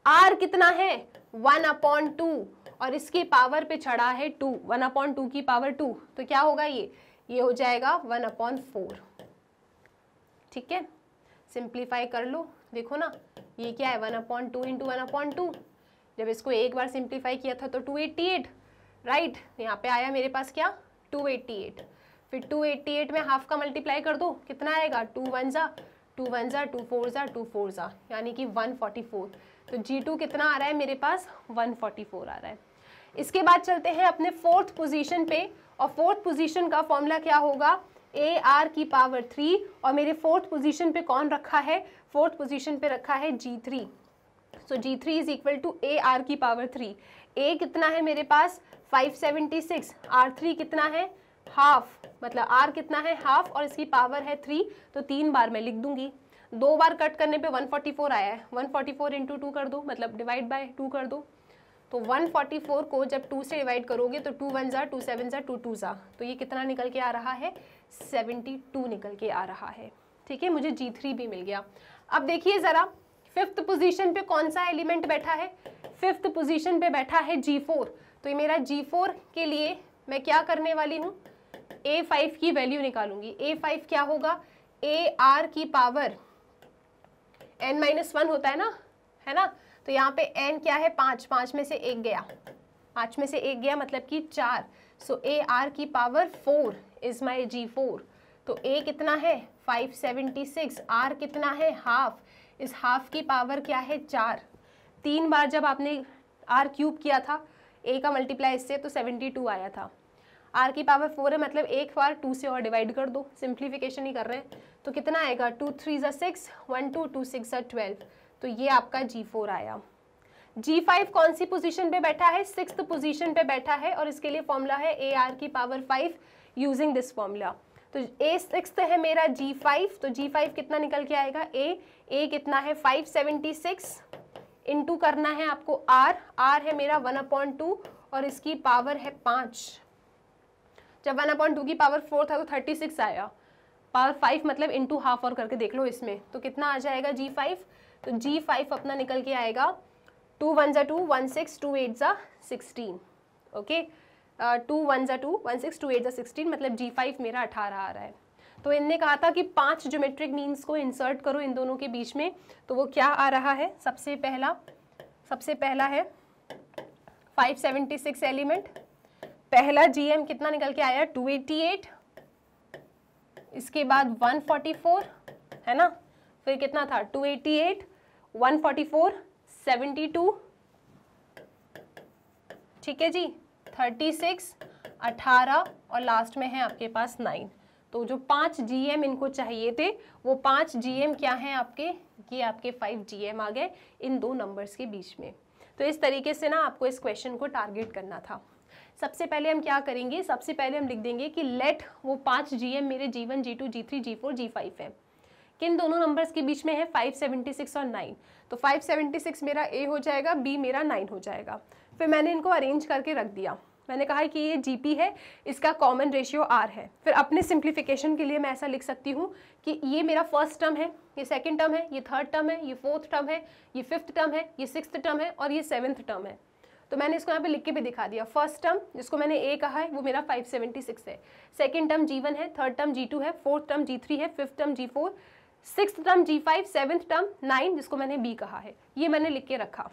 R कितना है? 1/2, और इसकी पावर पे चढ़ा है 2, 1/2 की पावर 2, तो क्या होगा ये हो जाएगा 1/4, ठीक है। सिंप्लीफाई कर लो, देखो ना ये क्या है 1/2 इंटू 1/2, जब इसको एक बार सिंप्लीफाई किया था तो 288, राइट। यहाँ पे आया मेरे पास क्या? 288, फिर 288 में हाफ का मल्टीप्लाई कर दो, कितना आएगा? 2 1 जा 2 1 जा 2 4 जा 2 4 जा, यानी कि 144। तो G2 कितना आ रहा है मेरे पास? 144 आ रहा है। इसके बाद चलते हैं अपने फोर्थ पोजीशन पे, और फोर्थ पोजीशन का फॉर्मूला क्या होगा? AR की पावर 3, और मेरे फोर्थ पोजीशन पे कौन रखा है? फोर्थ पोजीशन पे रखा है G3। So G3 is equal to AR की पावर 3। A कितना है मेरे पास? 576, R3 कितना है? हाफ, मतलब R कितना है? हाफ, और इसकी पावर है 3, तो 3 बार मैं लिख दूंगी। 2 बार कट करने पे 144 आया है, 144 इंटू 2 कर दो, मतलब डिवाइड बाय 2 कर दो। तो 144 को जब 2 से डिवाइड करोगे तो 2 1 जा 2 7 जा 2 2 जा, तो ये कितना निकल के आ रहा है? 72 निकल के आ रहा है, ठीक है। मुझे G3 भी मिल गया। अब देखिए ज़रा, फिफ्थ पोजीशन पे कौन सा एलिमेंट बैठा है? फिफ्थ पोजीशन पे बैठा है G4। तो ये मेरा G4 के लिए मैं क्या करने वाली हूँ? A5 की वैल्यू निकालूंगी। A5 क्या होगा? AR की पावर n-1 होता है ना, है ना। तो यहाँ पे n क्या है? 5, 5 में से 1 गया, 5 में से 1 गया मतलब कि 4। सो AR की पावर 4 इज माई G4। तो A कितना है? 576, R कितना है? हाफ, इस हाफ की पावर क्या है? 4। 3 बार जब आपने R क्यूब किया था A का मल्टीप्लाई इससे, तो 72 आया था। R की पावर 4 है, मतलब एक बार 2 से और डिवाइड कर दो, सिंप्लीफिकेशन ही कर रहे हैं। तो कितना आएगा? 2 3 जा 6, 1 2 2 6 जा 12। तो ये आपका G4 आया। G5 कौन सी पोजीशन पे बैठा है? 6th पोजीशन पे बैठा है, और इसके लिए फॉर्मूला है AR की पावर 5 यूजिंग दिस फॉर्मूला। तो A6 है मेरा G5, तो G5 कितना निकल के आएगा? A कितना है? 576 इंटू करना है आपको R है मेरा 1/2, और इसकी पावर है 5। जब 1/2 की पावर 4 था तो 36 आया, पावर 5 मतलब इंटू हाफ और करके देख लो इसमें, तो कितना आ जाएगा G5? तो G5 अपना निकल के आएगा 2 1 जा 2 1 6 2 8 जा 16, ओके। 2 1 जा 2 1 6 2 8 जा 16, मतलब G5 मेरा 18 आ रहा है। तो इनने कहा था कि 5 ज्योमेट्रिक मीन्स को इंसर्ट करो इन दोनों के बीच में, तो वो क्या आ रहा है? सबसे पहला है 576 एलिमेंट, पहला GM कितना निकल के आया? 288, इसके बाद 144, है ना, फिर कितना था? 288 144 72, ठीक है जी, 36 18, और लास्ट में है आपके पास 9। तो जो 5 GM इनको चाहिए थे, वो 5 GM क्या हैं आपके? ये आपके 5 GM आ गए इन दो नंबर्स के बीच में। तो इस तरीके से ना आपको इस क्वेश्चन को टारगेट करना था। सबसे पहले हम क्या करेंगे? सबसे पहले हम लिख देंगे कि लेट वो 5 GM मेरे G1 G2 G3 G4 G5 है, किन दोनों नंबर्स के बीच में है? 576 और 9। तो 576 मेरा A हो जाएगा, B मेरा 9 हो जाएगा। फिर मैंने इनको अरेंज करके रख दिया। मैंने कहा है कि ये GP है, इसका कॉमन रेशियो R है। फिर अपने सिंप्लीफिकेशन के लिए मैं ऐसा लिख सकती हूँ कि ये मेरा फर्स्ट टर्म है, ये सेकंड टर्म है, ये थर्ड टर्म है, ये फोर्थ टर्म है, ये फिफ्थ टर्म है, ये सिक्स्थ टर्म है, और ये सेवन्थ टर्म है। तो मैंने इसको यहाँ पे लिख के भी दिखा दिया। फर्स्ट टर्म जिसको मैंने ए कहा है वो मेरा 576 है, सेकेंड टर्म G1 है, थर्ड टर्म G2 है, फोर्थ टर्म G3 है, fifth term G4, sixth term G5, seventh term 9 जिसको मैंने बी कहा है। ये मैंने लिख के रखा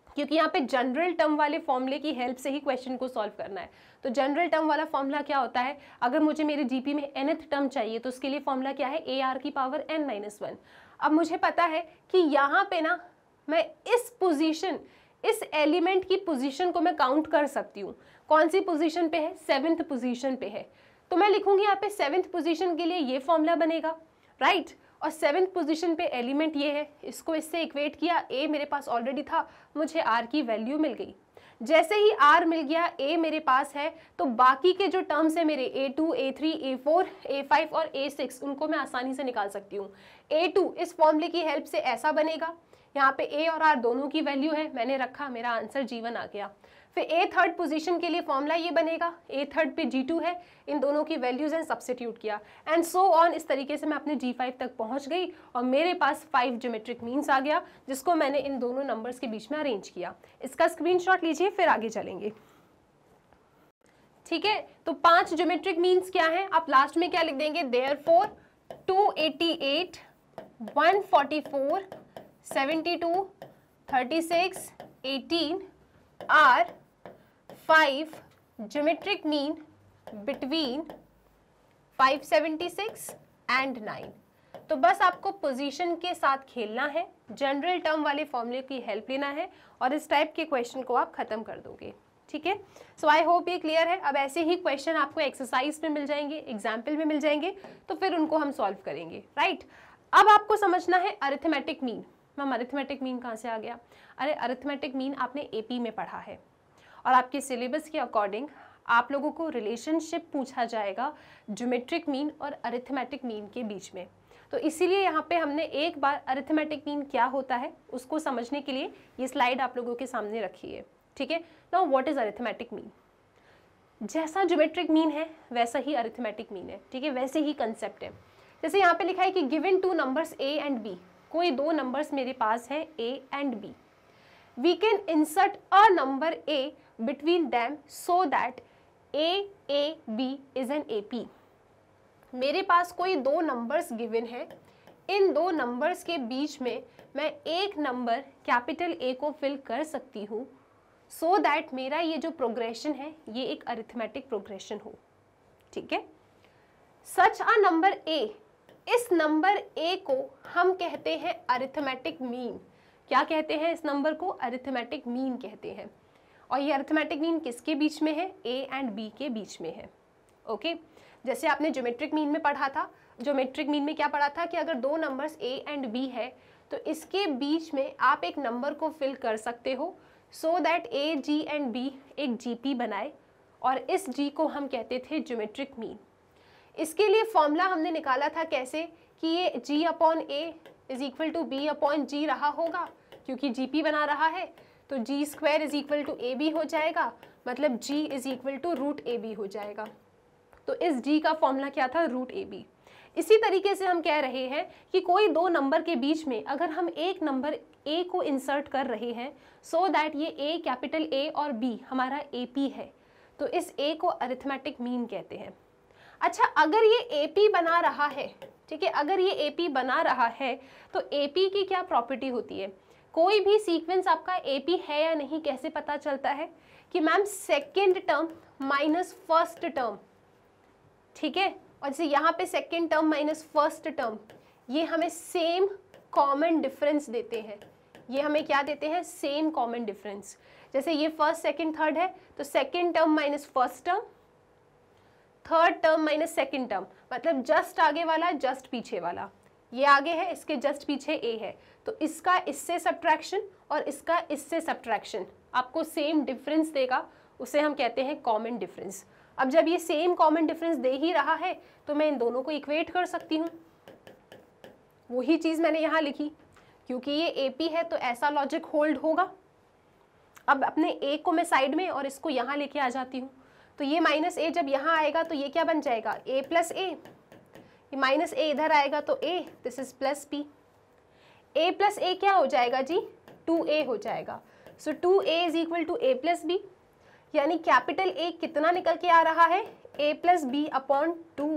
क्योंकि यहाँ पे जनरल टर्म वाले फॉर्मूले की हेल्प से ही क्वेश्चन को सॉल्व करना है। तो जनरल टर्म वाला फॉर्मूला क्या होता है, अगर मुझे मेरे जीपी में nth टर्म चाहिए तो उसके लिए फॉर्मूला क्या है, AR की पावर n-1। अब मुझे पता है कि यहाँ पे ना मैं इस पोजीशन, इस एलिमेंट की पोजीशन को मैं काउंट कर सकती हूँ। कौन सी पोजीशन पे है, 7th पोजीशन पे है, तो मैं लिखूंगी यहाँ पे 7th पोजीशन के लिए ये फॉर्मूला बनेगा, राइट। और 7th पोजीशन पे एलिमेंट ये है, इसको इससे इक्वेट किया, ए मेरे पास ऑलरेडी था, मुझे आर की वैल्यू मिल गई। जैसे ही आर मिल गया, ए मेरे पास है, तो बाकी के जो टर्म्स है मेरे A2, A3, A4, A5 और A6 उनको मैं आसानी से निकाल सकती हूँ। A2 इस फॉर्मूले की हेल्प से ऐसा बनेगा, यहाँ पे ए और आर दोनों की वैल्यू है, मैंने रखा, मेरा आंसर G1 आ गया। फिर ए थर्ड पोजीशन के लिए फॉर्मूला ये बनेगा, ए थर्ड पे G2 है, इन दोनों की वैल्यूज हैं, सब्स्टिट्यूट किया, एंड सो ऑन। इस तरीके से मैं अपने G5 तक पहुंच गई और मेरे पास 5 ज्योमेट्रिक मीन्स आ गया, जिसको मैंने इन दोनों नंबर्स के बीच में अरेंज किया। इसका स्क्रीनशॉट लीजिए, फिर आगे चलेंगे। ठीक है, तो 5 ज्योमेट्रिक मीन्स क्या है, आप लास्ट में क्या लिख देंगे, therefore 288, 144, 72, 36, 18 are 5 geometric mean between 576 and 9। तो बस आपको पोजीशन के साथ खेलना है, जनरल टर्म वाले फॉर्मूले की हेल्प लेना है और इस टाइप के क्वेश्चन को आप खत्म कर दोगे। ठीक है, सो आई होप ये क्लियर है। अब ऐसे ही क्वेश्चन आपको एक्सरसाइज में मिल जाएंगे, एग्जाम्पल में मिल जाएंगे, तो फिर उनको हम सॉल्व करेंगे, राइट। अब आपको समझना है arithmetic mean. Ma'am arithmetic mean कहाँ से आ गया, अरे अरिथमेटिक मीन आपने एपी में पढ़ा है और आपके सिलेबस के अकॉर्डिंग आप लोगों को रिलेशनशिप पूछा जाएगा ज्योमेट्रिक मीन और अरिथमेटिक मीन के बीच में। तो इसीलिए यहाँ पे हमने एक बार अरिथमेटिक मीन क्या होता है उसको समझने के लिए ये स्लाइड आप लोगों के सामने रखी है। ठीक है, now what is arithmetic mean. जैसा ज्योमेट्रिक मीन है वैसा ही अरिथमेटिक मीन है। ठीक है, वैसे ही कंसेप्ट है। जैसे यहाँ पे लिखा है कि given 2 numbers A and B, कोई 2 नंबर्स मेरे पास है A and B, we can insert a number A between them so that B is an AP। मेरे पास कोई 2 नंबर्स गिवन है, इन 2 नंबर्स के बीच में मैं एक नंबर कैपिटल A को फिल कर सकती हूँ so that मेरा ये जो प्रोग्रेशन है ये एक अरिथमेटिक प्रोग्रेशन हो। ठीक है, सच अ नंबर A, इस नंबर A को हम कहते हैं अरिथमेटिक मीन। क्या कहते हैं इस नंबर को, अरिथमेटिक मीन कहते हैं। और ये अरिथमेटिक मीन किसके बीच में है, A एंड B के बीच में है। ओके, जैसे आपने ज्योमेट्रिक मीन में पढ़ा था, ज्योमेट्रिक मीन में क्या पढ़ा था कि अगर 2 नंबर्स A एंड B है तो इसके बीच में आप एक नंबर को फिल कर सकते हो so that A, G and B एक GP बनाए, और इस G को हम कहते थे ज्योमेट्रिक मीन। इसके लिए फॉर्मूला हमने निकाला था कैसे कि ये G upon A is equal to B upon G रहा होगा, क्योंकि GP बना रहा है तो G square is equal to AB हो जाएगा, मतलब G is equal to root AB हो जाएगा। तो इस G का फॉर्मूला क्या था, रूट AB। इसी तरीके से हम कह रहे हैं कि कोई 2 नंबर के बीच में अगर हम एक नंबर A को इंसर्ट कर रहे हैं सो दैट ये A, कैपिटल A और B हमारा AP है, तो इस A को अरिथमेटिक मीन कहते हैं। अच्छा, अगर ये AP बना रहा है, ठीक है, अगर ये AP बना रहा है तो AP की क्या प्रॉपर्टी होती है, कोई भी सीक्वेंस आपका AP है या नहीं कैसे पता चलता है कि ma'am second term minus first term. ठीक है, और जैसे यहाँ पे second term minus first term ये हमें सेम कॉमन डिफरेंस देते हैं। ये हमें क्या देते हैं, सेम कॉमन डिफरेंस। जैसे ये फर्स्ट सेकेंड थर्ड है तो second term minus first term, third term minus second term, मतलब जस्ट आगे वाला जस्ट पीछे वाला, ये आगे है इसके जस्ट पीछे A है, तो इसका इससे सब्ट्रैक्शन और इसका इससे सब्ट्रैक्शन आपको सेम डिफरेंस देगा, उसे हम कहते हैं कॉमन डिफरेंस। अब जब ये सेम कॉमन डिफरेंस दे ही रहा है तो मैं इन दोनों को इक्वेट कर सकती हूँ। वही चीज़ मैंने यहाँ लिखी, क्योंकि ये AP है तो ऐसा लॉजिक होल्ड होगा। अब अपने A को मैं साइड में और इसको यहाँ लेके आ जाती हूँ, तो ये माइनस A जब यहाँ आएगा तो ये क्या बन जाएगा, A प्लस A, ये माइनस A इधर आएगा तो A, this is plus B। A plus A क्या हो जाएगा जी, 2A हो जाएगा। So 2a is equal to a plus B, यानी कैपिटल A कितना निकल के आ रहा है, a प्लस बी अपॉन 2।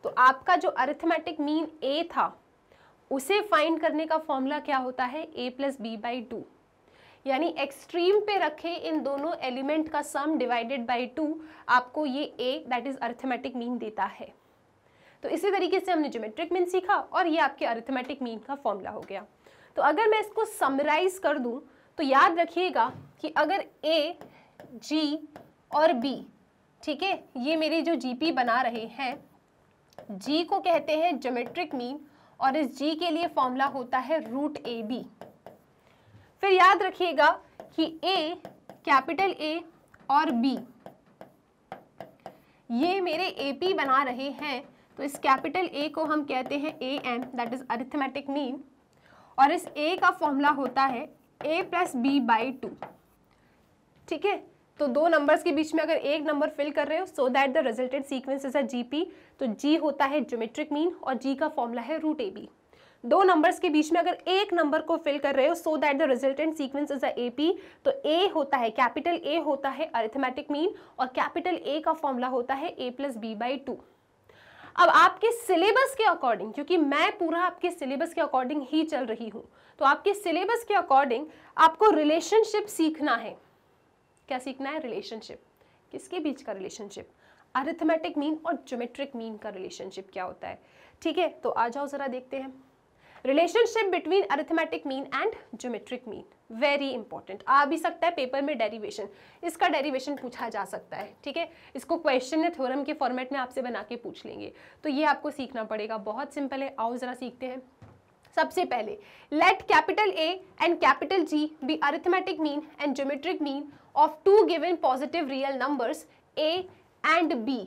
तो आपका जो अरिथमेटिक मीन a था उसे फाइंड करने का फॉर्मूला क्या होता है, a प्लस बी बाई 2, यानी एक्सट्रीम पे रखे इन दोनों एलिमेंट का सम डिवाइडेड बाई 2 आपको ये a that is arithmetic mean देता है। तो इसी तरीके से हमने ज्योमेट्रिक मीन सीखा और ये आपके अरिथमेटिक मीन का फॉर्मूला हो गया। तो अगर मैं इसको समराइज कर दूं तो याद रखिएगा कि अगर a, g और b, ठीक है, ये मेरे जो gp बना रहे हैं, g को कहते हैं ज्योमेट्रिक मीन और इस g के लिए फॉर्मूला होता है रूट ए बी। फिर याद रखिएगा कि a, कैपिटल A और b ये मेरे AP बना रहे हैं, तो इस कैपिटल A को हम कहते हैं AM that is arithmetic mean, और इस A का फॉर्मूला होता है a प्लस बी बाई 2। ठीक है, तो दो नंबर्स के बीच में अगर एक नंबर फिल कर रहे हो so that the resultant sequence is a GP, तो G होता है ज्योमेट्रिक मीन और G का फॉर्मूला है रूट AB। दो नंबर्स के बीच में अगर एक नंबर को फिल कर रहे हो so that the resultant sequence is a AP, तो A होता है, कैपिटल A होता है अरिथमेटिक मीन और कैपिटल A का फॉर्मूला होता है a प्लस बी बाई 2। अब आपके सिलेबस के अकॉर्डिंग, क्योंकि मैं पूरा आपके सिलेबस के अकॉर्डिंग ही चल रही हूँ, तो आपके सिलेबस के अकॉर्डिंग आपको रिलेशनशिप सीखना है। क्या सीखना है, रिलेशनशिप। किसके बीच का रिलेशनशिप, अरिथमेटिक मीन और ज्योमेट्रिक मीन का रिलेशनशिप क्या होता है। ठीक है, तो आ जाओ जरा देखते हैं relationship between arithmetic mean and geometric mean. Very important, आ भी सकता है पेपर में डेरिवेशन, इसका डेरिवेशन पूछा जा सकता है। ठीक है, इसको क्वेश्चन या थ्योरम के फॉर्मेट में आपसे बना के पूछ लेंगे, तो ये आपको सीखना पड़ेगा। बहुत सिंपल है, आओ जरा सीखते हैं। सबसे पहले let capital A and capital G be arithmetic mean and geometric mean of two given positive real numbers A and B।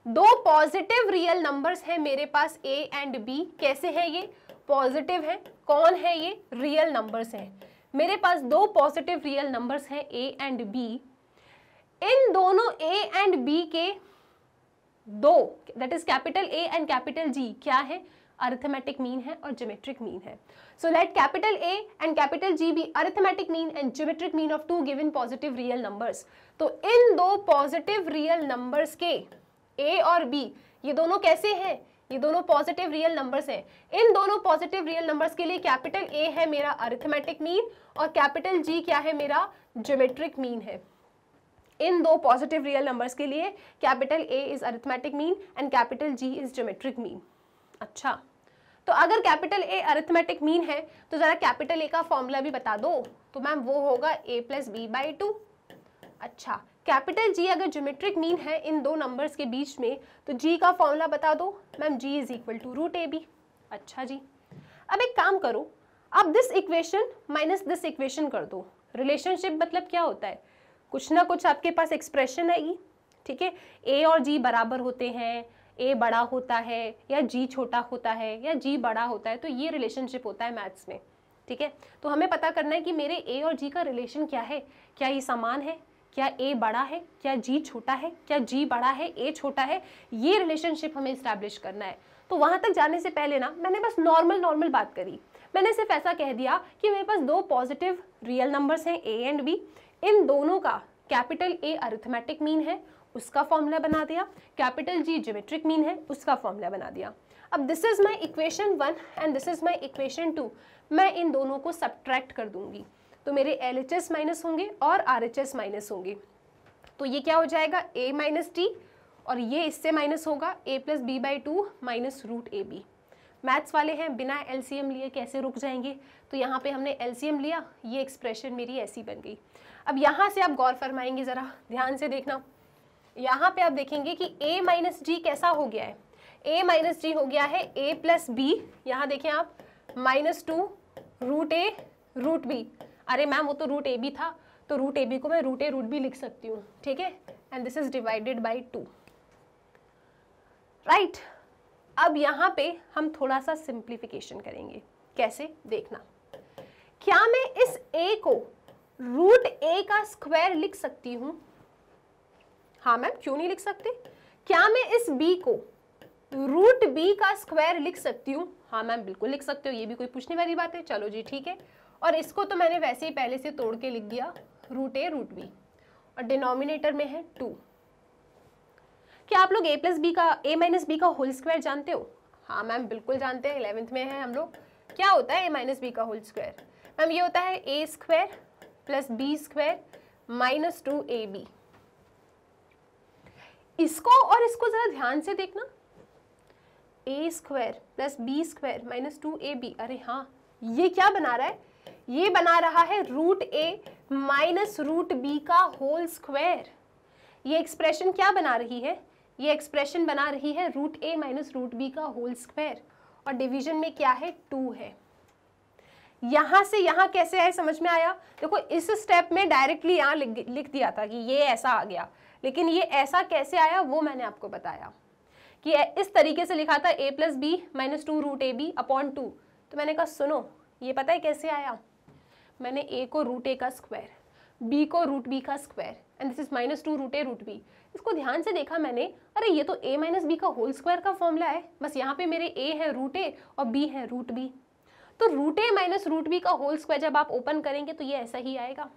दो पॉजिटिव रियल नंबर्स हैं मेरे पास A एंड B। कैसे है ये, पॉजिटिव है। कौन है ये, रियल नंबर्स हैं। मेरे पास दो पॉजिटिव रियल नंबर्स हैं A एंड B। इन दोनों A एंड B के दो, that is capital A and capital G क्या है, अरिथमेटिक मीन है और ज्योमेट्रिक मीन है। So let capital A and capital G be arithmetic mean and geometric mean of two given positive real numbers. तो इन दो पॉजिटिव रियल नंबर्स के A और B, ये दोनों कैसे हैं, ये दोनों पॉजिटिव रियल नंबर्स हैं। इन दोनों पॉजिटिव रियल नंबर्स के लिए कैपिटल A है मेरा अरिथमेटिक मीन और कैपिटल G क्या है, मेरा ज्योमेट्रिक मीन है। इन दो पॉजिटिव रियल नंबर्स के लिए capital A is arithmetic mean and capital G is geometric mean. अच्छा, तो अगर कैपिटल A अरिथमेटिक मीन है तो जरा कैपिटल A का फॉर्मूला भी बता दो। तो मैम वो होगा a प्लस बी बाई 2। अच्छा, कैपिटल G अगर ज्योमेट्रिक मीन है इन दो नंबर्स के बीच में तो G का फॉर्मूला बता दो। Ma'am G is equal to root AB। अच्छा जी, अब एक काम करो, अब this equation minus this equation कर दो। रिलेशनशिप मतलब क्या होता है, कुछ ना कुछ आपके पास एक्सप्रेशन आएगी। ठीक है, A और G बराबर होते हैं, A बड़ा होता है या G छोटा होता है या G बड़ा होता है, तो ये रिलेशनशिप होता है मैथ्स में। ठीक है, तो हमें पता करना है कि मेरे A और G का रिलेशन क्या है, क्या ये समान है, क्या A बड़ा है, क्या G छोटा है, क्या G बड़ा है A छोटा है, ये रिलेशनशिप हमें इस्टेब्लिश करना है। तो वहां तक जाने से पहले ना मैंने बस नॉर्मल बात करी। मैंने सिर्फ ऐसा कह दिया कि मेरे पास दो पॉजिटिव रियल नंबर्स हैं A एंड B, इन दोनों का कैपिटल A अरिथमेटिक मीन है, उसका फॉर्मूला बना दिया, कैपिटल G ज्योमेट्रिक मीन है, उसका फॉर्मूला बना दिया। अब this is my equation 1 and this is my equation 2। मैं इन दोनों को सब्ट्रैक्ट कर दूंगी तो मेरे LHS माइनस होंगे और RHS माइनस होंगे। तो ये क्या हो जाएगा, A माइनस टी, और ये इससे माइनस होगा a plus B by 2 minus root AB। Maths वाले हैं, बिना LCM लिए कैसे रुक जाएंगे, तो यहाँ पे हमने LCM लिया, ये एक्सप्रेशन मेरी ऐसी बन गई। अब यहाँ से आप गौर फरमाएंगे, ज़रा ध्यान से देखना। यहाँ पे आप देखेंगे कि a माइनस जी कैसा हो गया है, a माइनस जी हो गया है a प्लस बी। यहाँ देखें आप, -2 रूट A रूट B। अरे मैम वो तो रूट AB था, तो रूट AB को मैं रूट A रूट B लिख सकती हूँ। ठीक है, and this is divided by 2। Right, अब यहाँ पे हम थोड़ा सा सिंप्लीफिकेशन करेंगे। कैसे, देखना। क्या मैं इस A को रूट A का स्क्वायर लिख सकती हूँ? हाँ मैम, क्यों नहीं लिख सकते। क्या मैं इस B को रूट B का स्क्वायर लिख सकती हूँ? हाँ मैम, बिल्कुल लिख सकते हो, ये भी कोई पूछने वाली बात है। चलो जी ठीक है। और इसको तो मैंने वैसे ही पहले से तोड़ के लिख दिया, रूट ए रूट बी, और डिनोमिनेटर में है 2। क्या आप लोग a माइनस बी का होल स्क्वायर जानते हो? हाँ मैम बिल्कुल जानते हैं, 11th में है हम लोग। क्या होता है a माइनस बी का होल स्क्वायर? मैम ये होता है a square plus B square minus 2ab। इसको और इसको जरा ध्यान से देखना, a square plus B square minus 2ab। अरे हाँ, ये क्या बना रहा है? ये बना रहा है रूट ए माइनस रूट बी का होल स्क्वायर। ये एक्सप्रेशन क्या बना रही है? ये एक्सप्रेशन बना रही है रूट ए माइनस रूट बी का होल स्क्वायर, और डिवीजन में क्या है? 2 है। यहां से यहां कैसे आए समझ में आया? देखो इस स्टेप में डायरेक्टली यहां लिख दिया था कि ये ऐसा आ गया, लेकिन ये ऐसा कैसे आया वो मैंने आपको बताया कि इस तरीके से लिखा था a plus B minus 2 root A B upon 2। तो मैंने कहा सुनो, ये पता है कैसे आया? मैंने a को रूट ए का स्क्वायर, b को रूट बी का square, and this is minus 2 root A root B. इसको ध्यान से देखा मैंने, अरे ये तो a माइनस बी का होल स्क्वायर का फॉर्मूला है, बस यहाँ पे मेरे a है रूट ए और b है रूट बी। तो रूट ए माइनस रूट बी का होल स्क्वायर जब आप ओपन करेंगे तो ये ऐसा ही आएगा।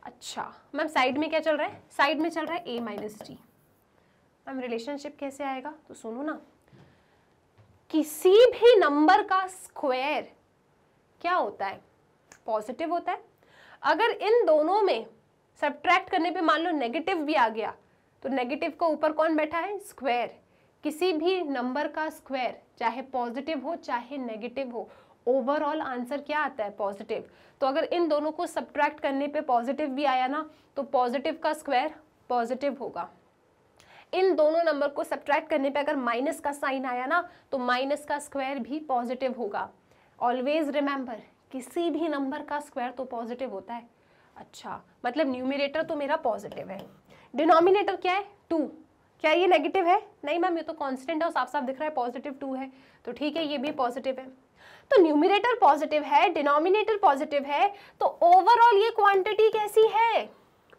अच्छा मैम साइड में क्या चल रहा है? साइड में चल रहा है a minus D. Ma'am relationship कैसे आएगा? तो सुनो ना, किसी भी नंबर का स्क्वायर क्या होता है? पॉजिटिव होता है। अगर इन दोनों में सब्ट्रैक्ट करने पे मान लो नेगेटिव भी आ गया, तो नेगेटिव को ऊपर कौन बैठा है? स्क्वायर। किसी भी नंबर का स्क्वायर चाहे पॉजिटिव हो चाहे नेगेटिव हो, ओवरऑल आंसर क्या आता है? पॉजिटिव। तो अगर इन दोनों को सब्ट्रैक्ट करने पे पॉजिटिव भी आया ना, तो पॉजिटिव का स्क्वायर पॉजिटिव होगा। इन दोनों नंबर को सब्ट्रैक्ट करने पे अगर माइनस का साइन आया ना, तो माइनस का स्क्वायर भी पॉजिटिव होगा। ऑलवेज रिमेंबर, किसी भी नंबर का स्क्वायर तो पॉजिटिव होता है। अच्छा मतलब न्यूमरेटर तो मेरा पॉजिटिव है, डिनोमिनेटर क्या है? 2। क्या ये नेगेटिव है? नहीं मैम, ये तो कांस्टेंट है और साफ साफ दिख रहा है पॉजिटिव 2 है, तो ठीक है ये भी पॉजिटिव है। तो न्यूमरेटर पॉजिटिव है, डिनोमिनेटर पॉजिटिव है, तो ओवरऑल ये क्वांटिटी कैसी है?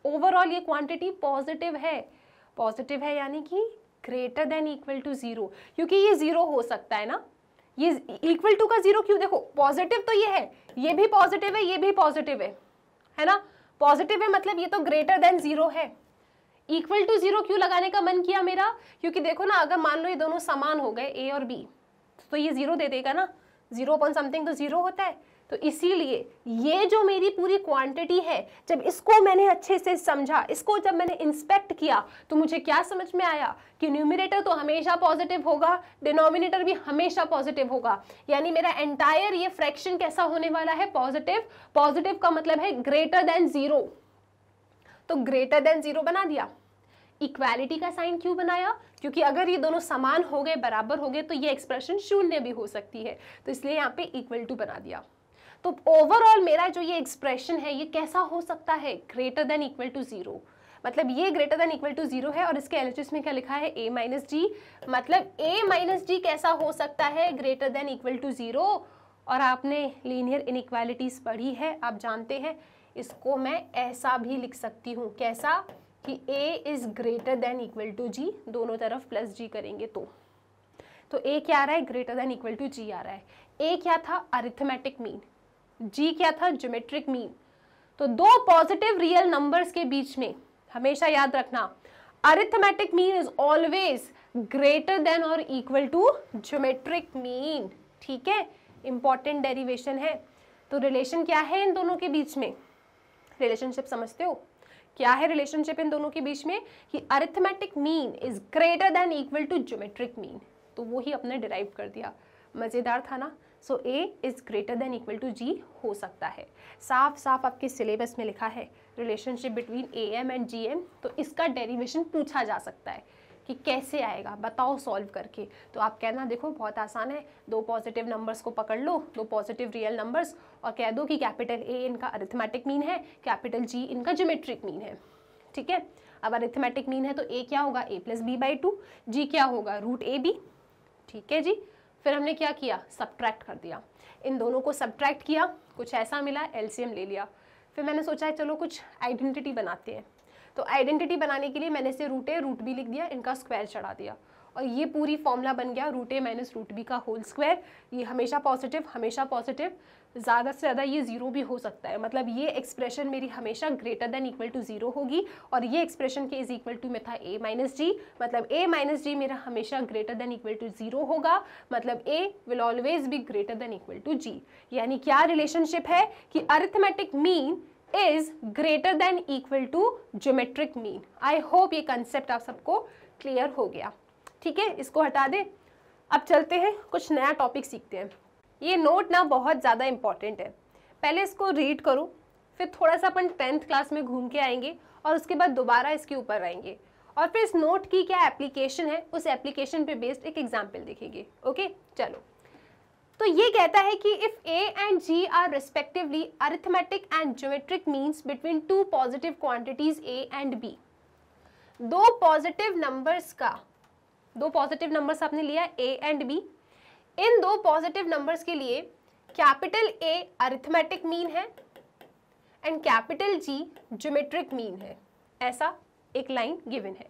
ओवरऑल ये क्वांटिटी पॉजिटिव है। पॉजिटिव है यानी कि ग्रेटर देन इक्वल टू 0, क्योंकि ये 0 हो सकता है ना। ये इक्वल टू का 0 क्यों? देखो पॉजिटिव तो ये है, ये भी पॉजिटिव है, ये भी पॉजिटिव है ना। पॉजिटिव है मतलब ये तो ग्रेटर देन 0 है। इक्वल टू 0 क्यों लगाने का मन किया मेरा? क्योंकि देखो ना, अगर मान लो ये दोनों समान हो गए a और b, तो ये 0 दे देगा ना, 0 अपॉन समथिंग तो 0 होता है। तो इसीलिए ये जो मेरी पूरी क्वांटिटी है, जब इसको मैंने अच्छे से समझा, इसको जब मैंने इंस्पेक्ट किया, तो मुझे क्या समझ में आया कि न्यूमरेटर तो हमेशा पॉजिटिव होगा, डिनोमिनेटर भी हमेशा पॉजिटिव होगा। यानी मेरा एंटायर ये फ्रैक्शन कैसा होने वाला है? पॉजिटिव। पॉजिटिव का मतलब है ग्रेटर देन 0, तो ग्रेटर देन 0 बना दिया। इक्वालिटी का साइन क्यों बनाया? क्योंकि अगर ये दोनों समान हो गए, बराबर हो गए, तो ये एक्सप्रेशन शून्य भी हो सकती है, तो इसलिए यहाँ पे इक्वल टू बना दिया। तो ओवरऑल मेरा जो ये एक्सप्रेशन है ये कैसा हो सकता है? Greater than equal to 0। मतलब ये ग्रेटर देन इक्वल टू 0 है, और इसके एलएचएस में क्या लिखा है? a minus D. मतलब a माइनस डी कैसा हो सकता है? Greater than equal to 0। और आपने लीनियर इनइक्वालिटीज पढ़ी है, आप जानते हैं इसको मैं ऐसा भी लिख सकती हूँ। कैसा? कि a is greater than equal to g, दोनों तरफ प्लस g करेंगे तो a क्या आ रहा है? Greater than equal to g आ रहा है। a क्या था? Arithmetic mean. g क्या था? Geometric mean. तो दो पॉजिटिव रियल नंबर्स के बीच में हमेशा याद रखना, arithmetic mean is always greater than और इक्वल टू ज्योमेट्रिक मीन। ठीक है, इंपॉर्टेंट डेरिवेशन है। तो रिलेशन क्या है इन दोनों के बीच में? रिलेशनशिप समझते हो? क्या है रिलेशनशिप इन दोनों के बीच में? कि arithmetic mean is greater than equal to geometric mean. तो वो ही अपने डिराइव कर दिया। मजेदार था ना। So a is greater than equal to g हो सकता है। साफ साफ आपके सिलेबस में लिखा है relationship between am and gm। तो इसका डेरिवेशन पूछा जा सकता है कि कैसे आएगा, बताओ सॉल्व करके। तो आप कहना देखो बहुत आसान है, दो पॉजिटिव नंबर्स को पकड़ लो, दो पॉजिटिव रियल नंबर्स, और कह दो कि कैपिटल A इनका अरिथमेटिक मीन है, कैपिटल G इनका ज्योमेट्रिक मीन है। ठीक है, अब अरिथमेटिक मीन है तो A क्या होगा? a plus B by 2। G क्या होगा? Root A B. ठीक है जी। फिर हमने क्या किया? सब्ट्रैक्ट कर दिया। इन दोनों को सब्ट्रैक्ट किया, कुछ ऐसा मिला, एलसीएम ले लिया। फिर मैंने सोचा चलो कुछ आइडेंटिटी बनाते हैं। तो आइडेंटिटी बनाने के लिए मैंने से रूट ए रूट बी लिख दिया, इनका स्क्वायर चढ़ा दिया, और ये पूरी फॉर्मूला बन गया रूट ए माइनस रूट बी का होल स्क्वायर। ये हमेशा पॉजिटिव, हमेशा पॉजिटिव। ज़्यादा से ज़्यादा ये 0 भी हो सकता है, मतलब ये एक्सप्रेशन मेरी हमेशा ग्रेटर देन इक्वल टू 0 होगी, और ये एक्सप्रेशन के इज इक्वल टू में था a माइनस जी, मतलब a माइनस जी मेरा हमेशा ग्रेटर देन इक्वल टू 0 होगा, मतलब a will always be greater than equal to g। यानी क्या रिलेशनशिप है कि arithmetic mean is greater than equal to geometric mean. I hope ये कंसेप्ट आप सबको क्लियर हो गया। ठीक है, इसको हटा दें, अब चलते हैं कुछ नया टॉपिक सीखते हैं। ये नोट ना बहुत ज़्यादा इंपॉर्टेंट है, पहले इसको रीड करो, फिर थोड़ा सा अपन 10th क्लास में घूम के आएंगे और उसके बाद दोबारा इसके ऊपर आएंगे, और फिर इस नोट की क्या एप्लीकेशन है उस एप्लीकेशन पे बेस्ड एक एग्जाम्पल देखेंगे। ओके, चलो। तो ये कहता है कि if a and g are respectively arithmetic and geometric means between two positive quantities a and b। दो पॉजिटिव नंबर्स आपने लिया a एंड b, इन दो पॉजिटिव नंबर्स के लिए कैपिटल A अरिथमेटिक मीन है and capital G geometric mean है। ऐसा एक लाइन गिवन है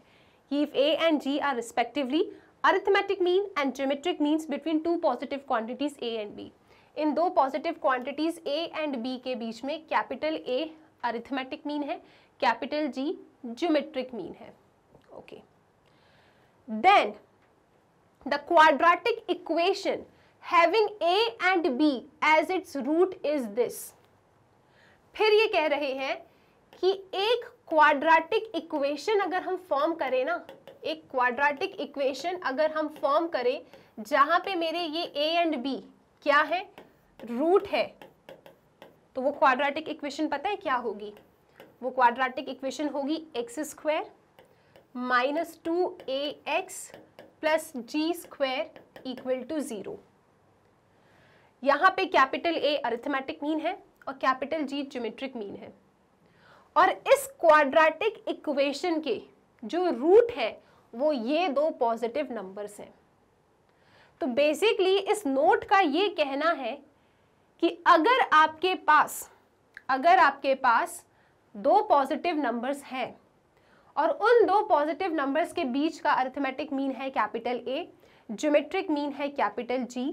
कि if A and G are respectively arithmetic mean and geometric means between two positive quantities A and B। इन दो positive quantities A and B के बीच में कैपिटल A अरिथमेटिक मीन है, कैपिटल G ज्योमेट्रिक मीन है। Okay, then the quadratic equation having a and b as its root is this। फिर ये कह रहे हैं कि एक क्वाड्रेटिक इक्वेशन अगर हम फॉर्म करें ना, एक क्वाड्रेटिक इक्वेशन अगर हम फॉर्म करें जहां पे मेरे ये a एंड b क्या है, रूट है, तो वो क्वाड्रेटिक इक्वेशन पता है क्या होगी? वो क्वाड्रेटिक इक्वेशन होगी X square minus 2ax plus G square equal to 0। यहाँ पे कैपिटल A अरिथमेटिक मीन है और कैपिटल G ज्योमेट्रिक मीन है, और इस क्वाड्रेटिक इक्वेशन के जो रूट है वो ये दो पॉजिटिव नंबर्स हैं। तो बेसिकली इस नोट का ये कहना है कि अगर आपके पास दो पॉजिटिव नंबर्स हैं और उन दो पॉजिटिव नंबर्स के बीच का अरिथमेटिक मीन है कैपिटल A, ज्योमेट्रिक मीन है कैपिटल G,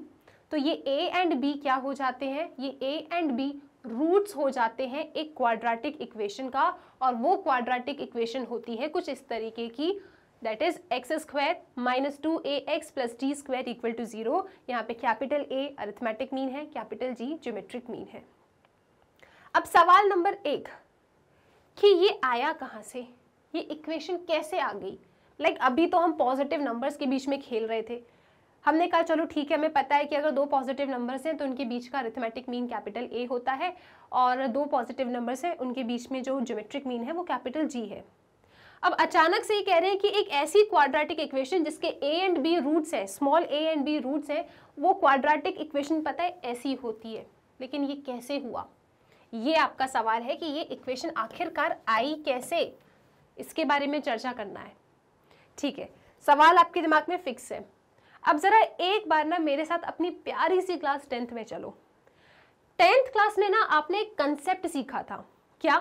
तो ये A एंड B क्या हो जाते हैं? ये A एंड B रूट्स हो जाते हैं एक क्वाड्रेटिक इक्वेशन का, और वो क्वाड्रेटिक इक्वेशन होती है कुछ इस तरीके की, that is X square minus 2ax plus G square equal to 0। यहाँ पे कैपिटल A अरिथमेटिक मीन है, कैपिटल G ज्योमेट्रिक मीन है। अब सवाल नंबर 1 कि ये आया कहाँ से, ये इक्वेशन कैसे आ गई? लाइक अभी तो हम पॉजिटिव नंबर्स के बीच में खेल रहे थे, हमने कहा चलो ठीक है, हमें पता है कि अगर दो पॉजिटिव नंबर्स हैं तो उनके बीच का अरिथमेटिक मीन कैपिटल A होता है, और दो पॉजिटिव नंबर्स हैं उनके बीच में जो ज्योमेट्रिक मीन है वो कैपिटल G है। अब अचानक से ये कह रहे हैं कि एक ऐसी क्वाड्रेटिक इक्वेशन जिसके A एंड B रूट्स हैं, small a and b roots हैं, वो क्वाड्रेटिक इक्वेशन पता है ऐसी होती है। लेकिन ये कैसे हुआ, ये आपका सवाल है कि ये इक्वेशन आखिरकार आई कैसे, इसके बारे में चर्चा करना है। ठीक है, सवाल आपके दिमाग में फिक्स है। अब जरा एक बार ना मेरे साथ अपनी प्यारी सी क्लास 10th में चलो। 10th क्लास में ना आपने एक कंसेप्ट सीखा था, क्या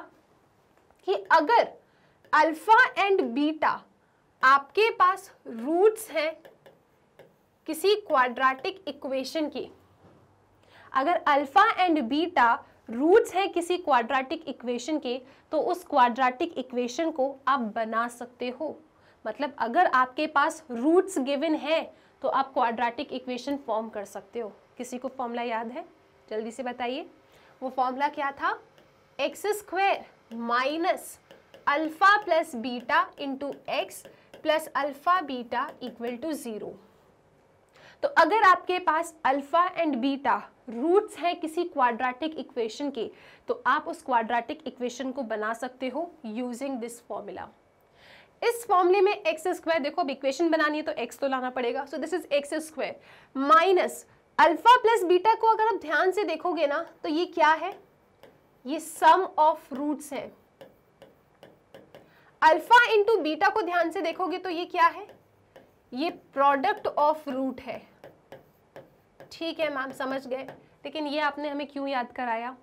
कि अगर अल्फा एंड बीटा आपके पास रूट्स हैं किसी क्वाड्रेटिक इक्वेशन के, अगर अल्फा एंड बीटा रूट्स हैं किसी क्वाड्रेटिक इक्वेशन के, तो उस क्वाड्रेटिक इक्वेशन को आप बना सकते हो। मतलब अगर आपके पास रूट्स गिवन है तो आप क्वाड्रेटिक इक्वेशन फॉर्म कर सकते हो। किसी को फॉर्मूला याद है? जल्दी से बताइए। वो फॉर्मूला क्या था? X square minus alpha plus beta into X plus alpha beta equal to 0। तो अगर आपके पास अल्फा एंड बीटा रूट्स हैं किसी क्वाड्रेटिक इक्वेशन के, तो आप उस क्वाड्रेटिक इक्वेशन को बना सकते हो यूजिंग दिस फॉर्मूला। इस फॉर्मूले में एक्स स्क्वायर, देखो अब इक्वेशन बनानी है तो एक्स तो लाना पड़ेगा, सो this is X square minus alpha plus beta को अगर आप ध्यान से देखोगे ना तो ये क्या है? ये सम ऑफ रूट्स है। अल्फा इंटू बीटा को ध्यान से देखोगे तो ये क्या है? ये प्रोडक्ट ऑफ रूट है। ठीक है मैम, समझ गए। लेकिन ये आपने हमें क्यों याद कराया?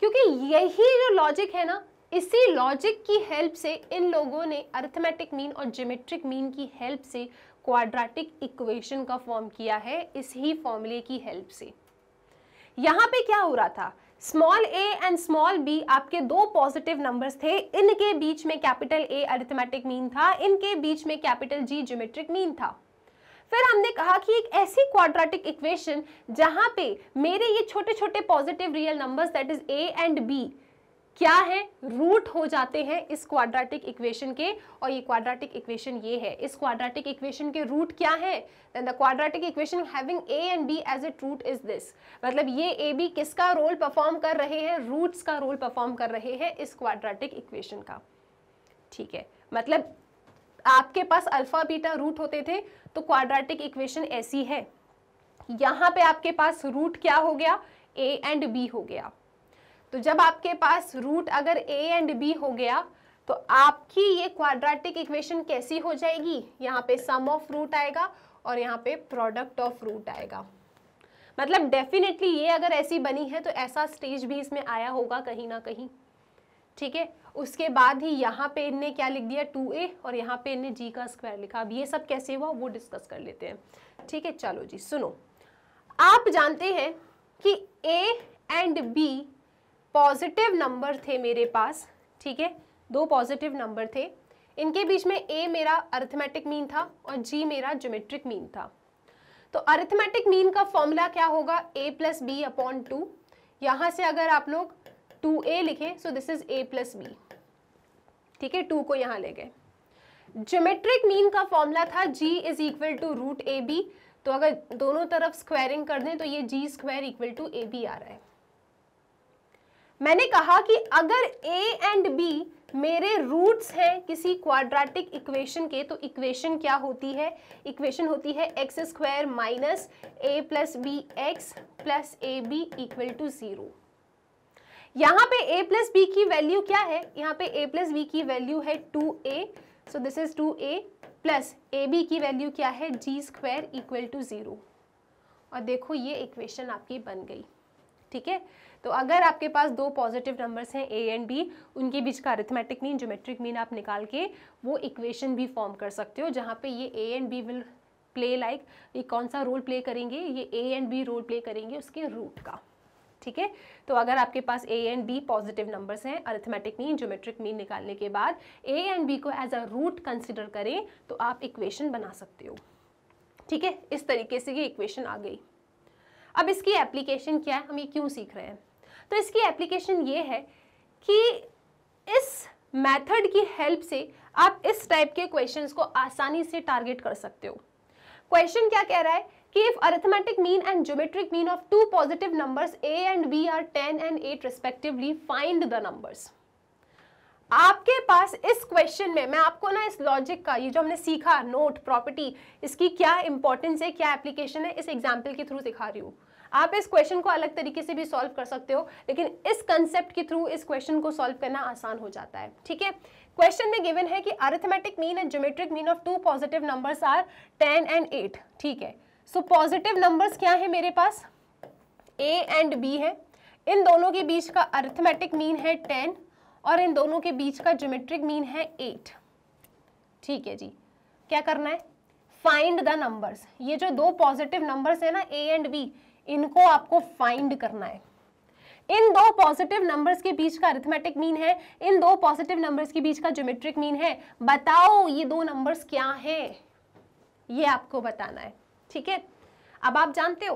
क्योंकि यही जो लॉजिक है ना, इसी लॉजिक की हेल्प से इन लोगों ने अरिथमेटिक मीन और ज्योमेट्रिक मीन की हेल्प से क्वाड्रेटिक इक्वेशन का फॉर्म किया है, इस ही फॉर्मूले की हेल्प से। यहाँ पे क्या हो रहा था, small a and small b आपके दो पॉजिटिव नंबर्स थे, इनके बीच में कैपिटल A अरिथमेटिक मीन था, इनके बीच में कैपिटल G ज्योमेट्रिक मीन था। फिर हमने कहा कि एक ऐसी क्वाड्रेटिक इक्वेशन जहां पे मेरे ये छोटे छोटे positive real numbers that is a and b क्या है, रूट हो जाते हैं इस क्वाड्रेटिक इक्वेशन के, और ये क्वाड्रेटिक इक्वेशन ये है, इस क्वाड्रेटिक इक्वेशन के रूट क्या है, then the quadratic equation having a and b as it root is this. मतलब ये a b किसका रोल परफॉर्म कर रहे हैं, रूट्स का रोल परफॉर्म कर रहे हैं इस क्वाड्रेटिक इक्वेशन का। ठीक है, मतलब आपके पास अल्फा बीटा रूट होते थे तो क्वाड्रेटिक इक्वेशन ऐसी है, यहाँ पे आपके पास रूट क्या हो गया, a एंड b हो गया। तो जब आपके पास रूट अगर a एंड b हो गया तो आपकी ये क्वाड्रेटिक इक्वेशन कैसी हो जाएगी, यहाँ पे सम ऑफ रूट आएगा और यहाँ पे प्रोडक्ट ऑफ रूट आएगा। मतलब डेफिनेटली ये अगर ऐसी बनी है तो ऐसा स्टेज भी इसमें आया होगा कहीं ना कहीं। ठीक है, उसके बाद ही यहाँ पे इनने क्या लिख दिया 2a और यहाँ पे इनने g का स्क्वायर लिखा। अब ये सब कैसे हुआ वो डिस्कस कर लेते हैं। ठीक है, चलो जी सुनो, आप जानते हैं कि a and b positive number थे मेरे पास। ठीक है, दो पॉजिटिव नंबर थे, इनके बीच में a मेरा अरिथमेटिक मीन था और g मेरा ज्योमेट्रिक मीन था। तो अरिथमेटिक मीन का फॉर्मूला क्या होगा, a प्लस बी अपॉन 2। यहाँ से अगर आप लोग 2a लिखें so this is a plus B. ठीक है, 2 को यहाँ ले गए। ज्योमेट्रिक मीन का फॉर्मूला था g is equal to root A B. तो अगर दोनों तरफ स्क्वायरिंग कर दें तो ये g square equal to A B आ रहा है। मैंने कहा कि अगर a एंड b मेरे रूट्स हैं किसी क्वाड्रेटिक इक्वेशन के तो इक्वेशन क्या होती है, इक्वेशन होती है X square minus a plus B X plus A B equal to 0। यहाँ पे a प्लस बी की वैल्यू क्या है, यहाँ पे a प्लस बी की वैल्यू है 2a, so this is 2a plus A B की वैल्यू क्या है, g स्क्वायर इक्वल टू 0। और देखो ये इक्वेशन आपकी बन गई। ठीक है, तो अगर आपके पास दो पॉजिटिव नंबर्स हैं a एंड b, उनके बीच का अरिथमेटिक मीन ज्योमेट्रिक मीन आप निकाल के वो इक्वेशन भी फॉर्म कर सकते हो, जहाँ पे ये a and b will play like, ये कौन सा रोल प्ले करेंगे, ये a and b role play करेंगे उसके रूट का। ठीक है, तो अगर आपके पास a and b positive numbers हैं, अरिथमेटिक मीन ज्योमेट्रिक मीन निकालने के बाद a एंड b को एज अ रूट कंसिडर करें तो आप इक्वेशन बना सकते हो। ठीक है, इस तरीके से ये इक्वेशन आ गई। अब इसकी एप्लीकेशन क्या है, हम ये क्यों सीख रहे हैं, तो इसकी एप्लीकेशन ये है कि इस मेथड की हेल्प से आप इस टाइप के क्वेश्चंस को आसानी से टारगेट कर सकते हो। क्वेश्चन क्या कह रहा है कि if arithmetic mean and geometric mean of two positive numbers a and b are 10 and 8 respectively, find the numbers. आपके पास इस क्वेश्चन में मैं आपको ना इस लॉजिक का, ये जो हमने सीखा नोट प्रॉपर्टी, इसकी क्या इंपॉर्टेंस है, क्या एप्लीकेशन है, इस एग्जाम्पल के थ्रू दिखा रही हूँ। आप इस क्वेश्चन को अलग तरीके से भी सॉल्व कर सकते हो, लेकिन इस कंसेप्ट के थ्रू इस क्वेश्चन को सॉल्व करना आसान हो जाता है। ठीक है, क्वेश्चन में गिवन है कि arithmetic mean and geometric mean of two positive numbers are 10 and 8। ठीक है, सो पॉजिटिव नंबर्स क्या है मेरे पास, a एंड b है, इन दोनों के बीच का अरिथमेटिक मीन है 10 और इन दोनों के बीच का ज्योमेट्रिक मीन है 8। ठीक है जी, क्या करना है, फाइंड द नंबर्स। ये जो दो पॉजिटिव नंबर्स है ना a एंड b, इनको आपको फाइंड करना है। इन दो पॉजिटिव नंबर्स के बीच का अरिथमेटिक मीन है, इन दो पॉजिटिव नंबर्स के बीच का ज्योमेट्रिक मीन है। बताओ ये दो नंबर्स क्या हैं, ये आपको बताना है। ठीक है, अब आप जानते हो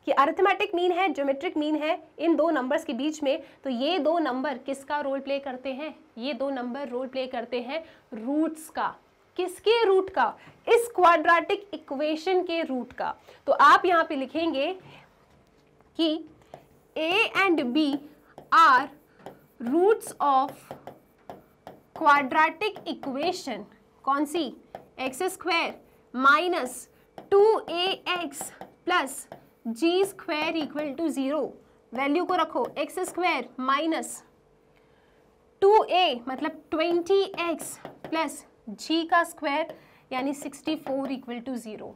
कि अरिथमेटिक मीन है, ज्योमेट्रिक मीन है इन दो नंबर्स के बीच में, तो ये दो नंबर किसका रोल प्ले करते हैं, ये दो नंबर रोल प्ले करते हैं रूट्स का। किसके रूट का, इस क्वाड्रेटिक इक्वेशन के रूट का। तो आप यहाँ पे लिखेंगे कि a and b are roots of quadratic equation, कौन सी, x square minus 2ax plus G square equal to 0। Value को रखो, एक्स स्क्वायर माइनस 2a मतलब 20x प्लस g का स्क्वायर यानी 64 इक्वल टू 0।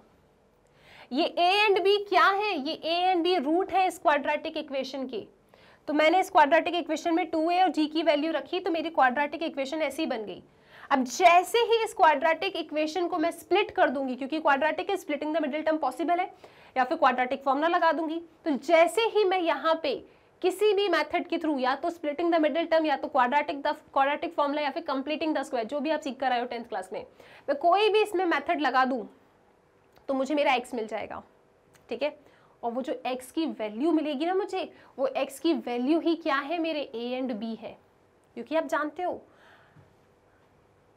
ये a एंड b क्या है, ये a एंड b रूट है इस क्वाड्रेटिक इक्वेशन की। तो मैंने इस क्वाड्रेटिक इक्वेशन में 2a और g की वैल्यू रखी तो मेरी क्वाड्रेटिक इक्वेशन ऐसी बन गई। अब जैसे ही इस क्वाड्रेटिक इक्वेशन को मैं स्प्लिट कर दूंगी, क्योंकि क्वाड्रेटिक है, splitting the middle term possible है, या फिर क्वाड्रेटिक फॉर्मूला लगा दूंगी, तो जैसे ही मैं यहाँ पे किसी भी मेथड के थ्रू, या तो स्प्लिटिंग द मिडिल टर्म, या तो क्वाड्रेटिक फॉर्मूला, या फिर कंप्लीटिंग द स्क्वायर, जो भी आप सीख कर आए हो 10th क्लास में, मैं कोई भी इसमें मेथड लगा दूं तो मुझे मेरा x मिल जाएगा, ठीक है। और वो जो x की वैल्यू मिलेगी ना मुझे, वो x की वैल्यू ही क्या है, मेरे a एंड b है, क्योंकि आप जानते हो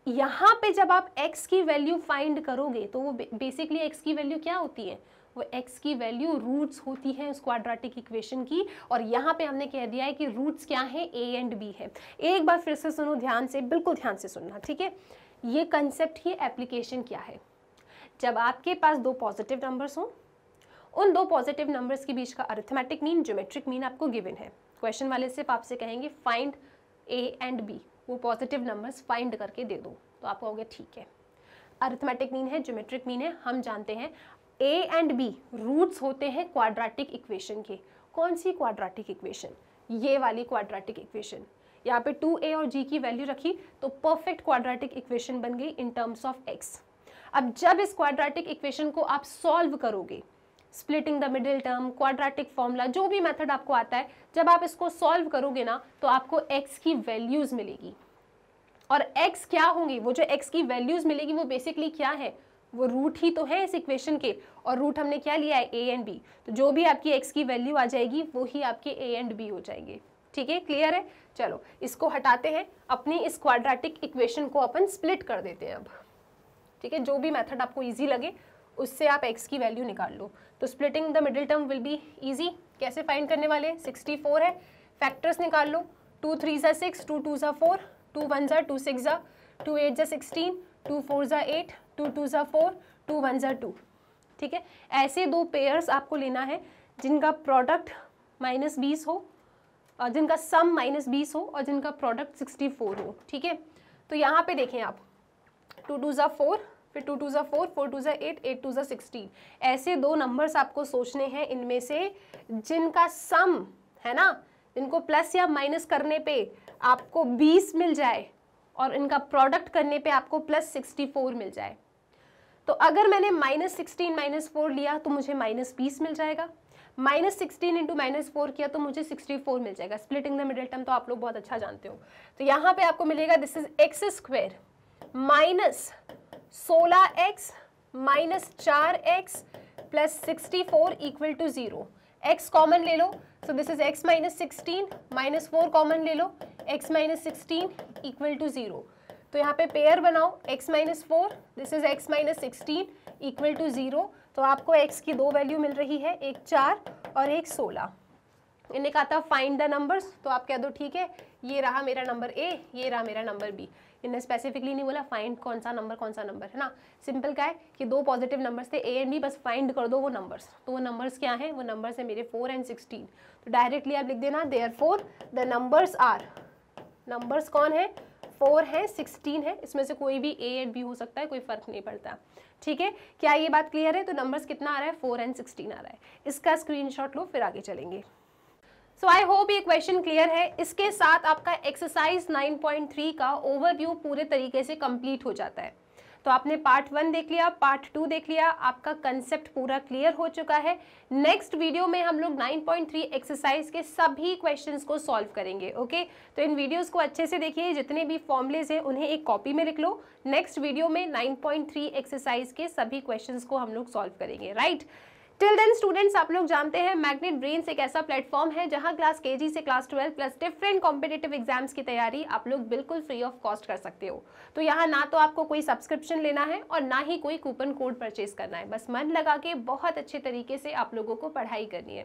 यहाँ पे जब आप x की वैल्यू फाइंड करोगे तो वो बेसिकली x की वैल्यू क्या होती है, वो x की वैल्यू रूट्स होती है उस क्वाड्रेटिक इक्वेशन की। और यहाँ पे हमने कह दिया है कि रूट्स क्या है, a एंड b है। एक बार फिर से सुनो ध्यान से, बिल्कुल ध्यान से सुनना, ठीक है। ये कंसेप्ट की एप्लीकेशन क्या है, जब आपके पास दो पॉजिटिव नंबर्स हों, उन दो पॉजिटिव नंबर्स के बीच का अरिथमेटिक मीन, ज्योमेट्रिक मीन आपको गिवन है। क्वेश्चन वाले सिर्फ आपसे कहेंगे फाइंड a एंड b, वो पॉजिटिव नंबर्स फाइंड करके दे दो, तो आप कहोगे ठीक है। अरिथमेटिक मीन है, ज्योमेट्रिक मीन है, हम जानते हैं a एंड b रूट्स होते हैं क्वाड्रेटिक इक्वेशन के। कौन सी क्वाड्रेटिक इक्वेशन, ये वाली क्वाड्रेटिक इक्वेशन। यहाँ पे 2a और g की वैल्यू रखी तो परफेक्ट क्वाड्रेटिक इक्वेशन बन गई इन टर्म्स ऑफ x। अब जब इस क्वाड्रेटिक इक्वेशन को आप सॉल्व करोगे, splitting the middle term, quadratic formula, जो भी मेथड आपको आता है, जब आप इसको सॉल्व करोगे ना तो आपको x की वैल्यूज मिलेगी। और x क्या होंगी, वो जो x की वैल्यूज मिलेगी वो बेसिकली क्या है, वो रूट ही तो है इस इक्वेशन के, और रूट हमने क्या लिया है, a एंड b। तो जो भी आपकी x की वैल्यू आ जाएगी वो ही आपके a एंड b हो जाएंगे, ठीक है, क्लियर है। चलो इसको हटाते हैं, अपनी इस क्वाड्रेटिक इक्वेशन को अपन स्प्लिट कर देते हैं अब, ठीक है। जो भी मेथड आपको ईजी लगे उससे आप x की वैल्यू निकाल लो। तो splitting the middle term will be easy. कैसे फाइंड करने वाले, 64 है, फैक्टर्स निकाल लो, 2 3 ज़ा 6, 2 2 ज़ा 4, 2 1 ज़ा 2 6 ज़ा 2 8 ज़ा 16, 2 4 ज़ा 8, 2 2 ज़ा 4, 2 1 ज़ा 2, ठीक है। ऐसे दो पेयर्स आपको लेना है जिनका प्रोडक्ट -20 हो, जिनका सम -20 हो और जिनका प्रोडक्ट 64 हो, ठीक है। तो यहाँ पे देखें आप, 2 2 ज़ा 4, फिर 2 2 ज़ा 4, 4 2 ज़ा 8, 8 2 ज़ा 16, ऐसे दो नंबर्स आपको सोचने हैं इनमें से जिनका सम है ना, जिनको प्लस या माइनस करने पे आपको 20 मिल जाए और इनका प्रोडक्ट करने पे आपको +64 मिल जाए। तो अगर मैंने -16 -4 लिया तो मुझे -20 मिल जाएगा, -16 इंटू -4 किया तो मुझे 64 मिल जाएगा। स्प्लिटिंग द मिडिल टर्म तो आप लोग बहुत अच्छा जानते हो। तो यहाँ पे आपको मिलेगा this is x² -16x -4x + 64 = 0। x common ले लो, so this is x -16 -4 common ले लो, x -16 = 0। तो यहाँ पे पेयर बनाओ, x -4, दिस इज x -16 = 0। तो आपको x की दो वैल्यू मिल रही है, एक 4 और एक 16। इन्हें कहा था फाइंड द नंबर्स, तो आप कह दो ठीक है ये रहा मेरा नंबर a, ये रहा मेरा नंबर b। इन्हें स्पेसिफिकली नहीं बोला फाइंड कौन सा नंबर है ना, सिंपल क्या है कि दो पॉजिटिव नंबर्स थे a एंड b, बस फाइंड कर दो वो नंबर्स। तो वो नंबर्स क्या हैं, वो नंबर्स है मेरे 4 और 16। तो डायरेक्टली आप लिख देना therefore the numbers are, numbers कौन है, 4 है 16 है, इसमें से कोई भी a एंड b हो सकता है, कोई फर्क नहीं पड़ता, ठीक है। क्या ये बात क्लियर है। तो नंबर्स कितना आ रहा है, 4 और 16 आ रहा है। इसका स्क्रीनशॉट लो, फिर आगे चलेंगे। सो आई होप ये क्वेश्चन क्लियर है। इसके साथ आपका एक्सरसाइज 9.3 का ओवरव्यू पूरे तरीके से कंप्लीट हो जाता है। तो आपने पार्ट 1 देख लिया, पार्ट 2 देख लिया, आपका कंसेप्ट पूरा क्लियर हो चुका है। नेक्स्ट वीडियो में हम लोग 9.3 एक्सरसाइज के सभी क्वेश्चंस को सॉल्व करेंगे, ओके। तो इन वीडियोस को अच्छे से देखिए, जितने भी फॉर्मुलेज हैं उन्हें एक कॉपी में लिख लो। नेक्स्ट वीडियो में 9.3 एक्सरसाइज के सभी क्वेश्चंस को हम लोग सॉल्व करेंगे, राइट। टिल देन स्टूडेंट्स, आप लोग जानते हैं मैग्नेट ब्रेन्स एक ऐसा प्लेटफॉर्म है जहां क्लास केजी से class 12 plus different competitive exams की तैयारी आप लोग बिल्कुल फ्री ऑफ कॉस्ट कर सकते हो। तो यहाँ ना तो आपको कोई सब्सक्रिप्शन लेना है और ना ही कोई कूपन कोड परचेज करना है, बस मन लगा के बहुत अच्छे तरीके से आप लोगों को पढ़ाई करनी है।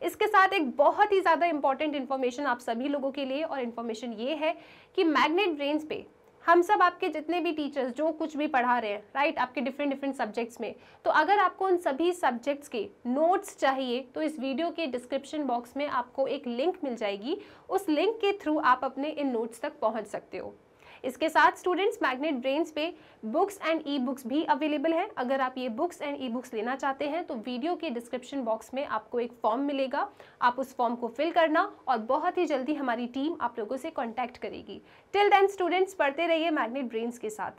इसके साथ एक बहुत ही ज़्यादा इंपॉर्टेंट इन्फॉर्मेशन आप सभी लोगों के लिए, और इन्फॉर्मेशन ये है कि मैग्नेट ब्रेन्स पे हम सब आपके जितने भी टीचर्स जो कुछ भी पढ़ा रहे हैं, राइट, आपके डिफरेंट सब्जेक्ट्स में, तो अगर आपको उन सभी सब्जेक्ट्स के नोट्स चाहिए तो इस वीडियो के डिस्क्रिप्शन बॉक्स में आपको एक लिंक मिल जाएगी। उस लिंक के थ्रू आप अपने इन नोट्स तक पहुंच सकते हो। इसके साथ स्टूडेंट्स मैग्नेट ब्रेन्स पे बुक्स एंड ई बुक्स भी अवेलेबल है। अगर आप ये बुक्स एंड ई बुक्स लेना चाहते हैं तो वीडियो के डिस्क्रिप्शन बॉक्स में आपको एक फॉर्म मिलेगा, आप उस फॉर्म को फिल करना और बहुत ही जल्दी हमारी टीम आप लोगों से कॉन्टैक्ट करेगी। टिल देन स्टूडेंट्स पढ़ते रहिए मैग्नेट ब्रेन्स के साथ।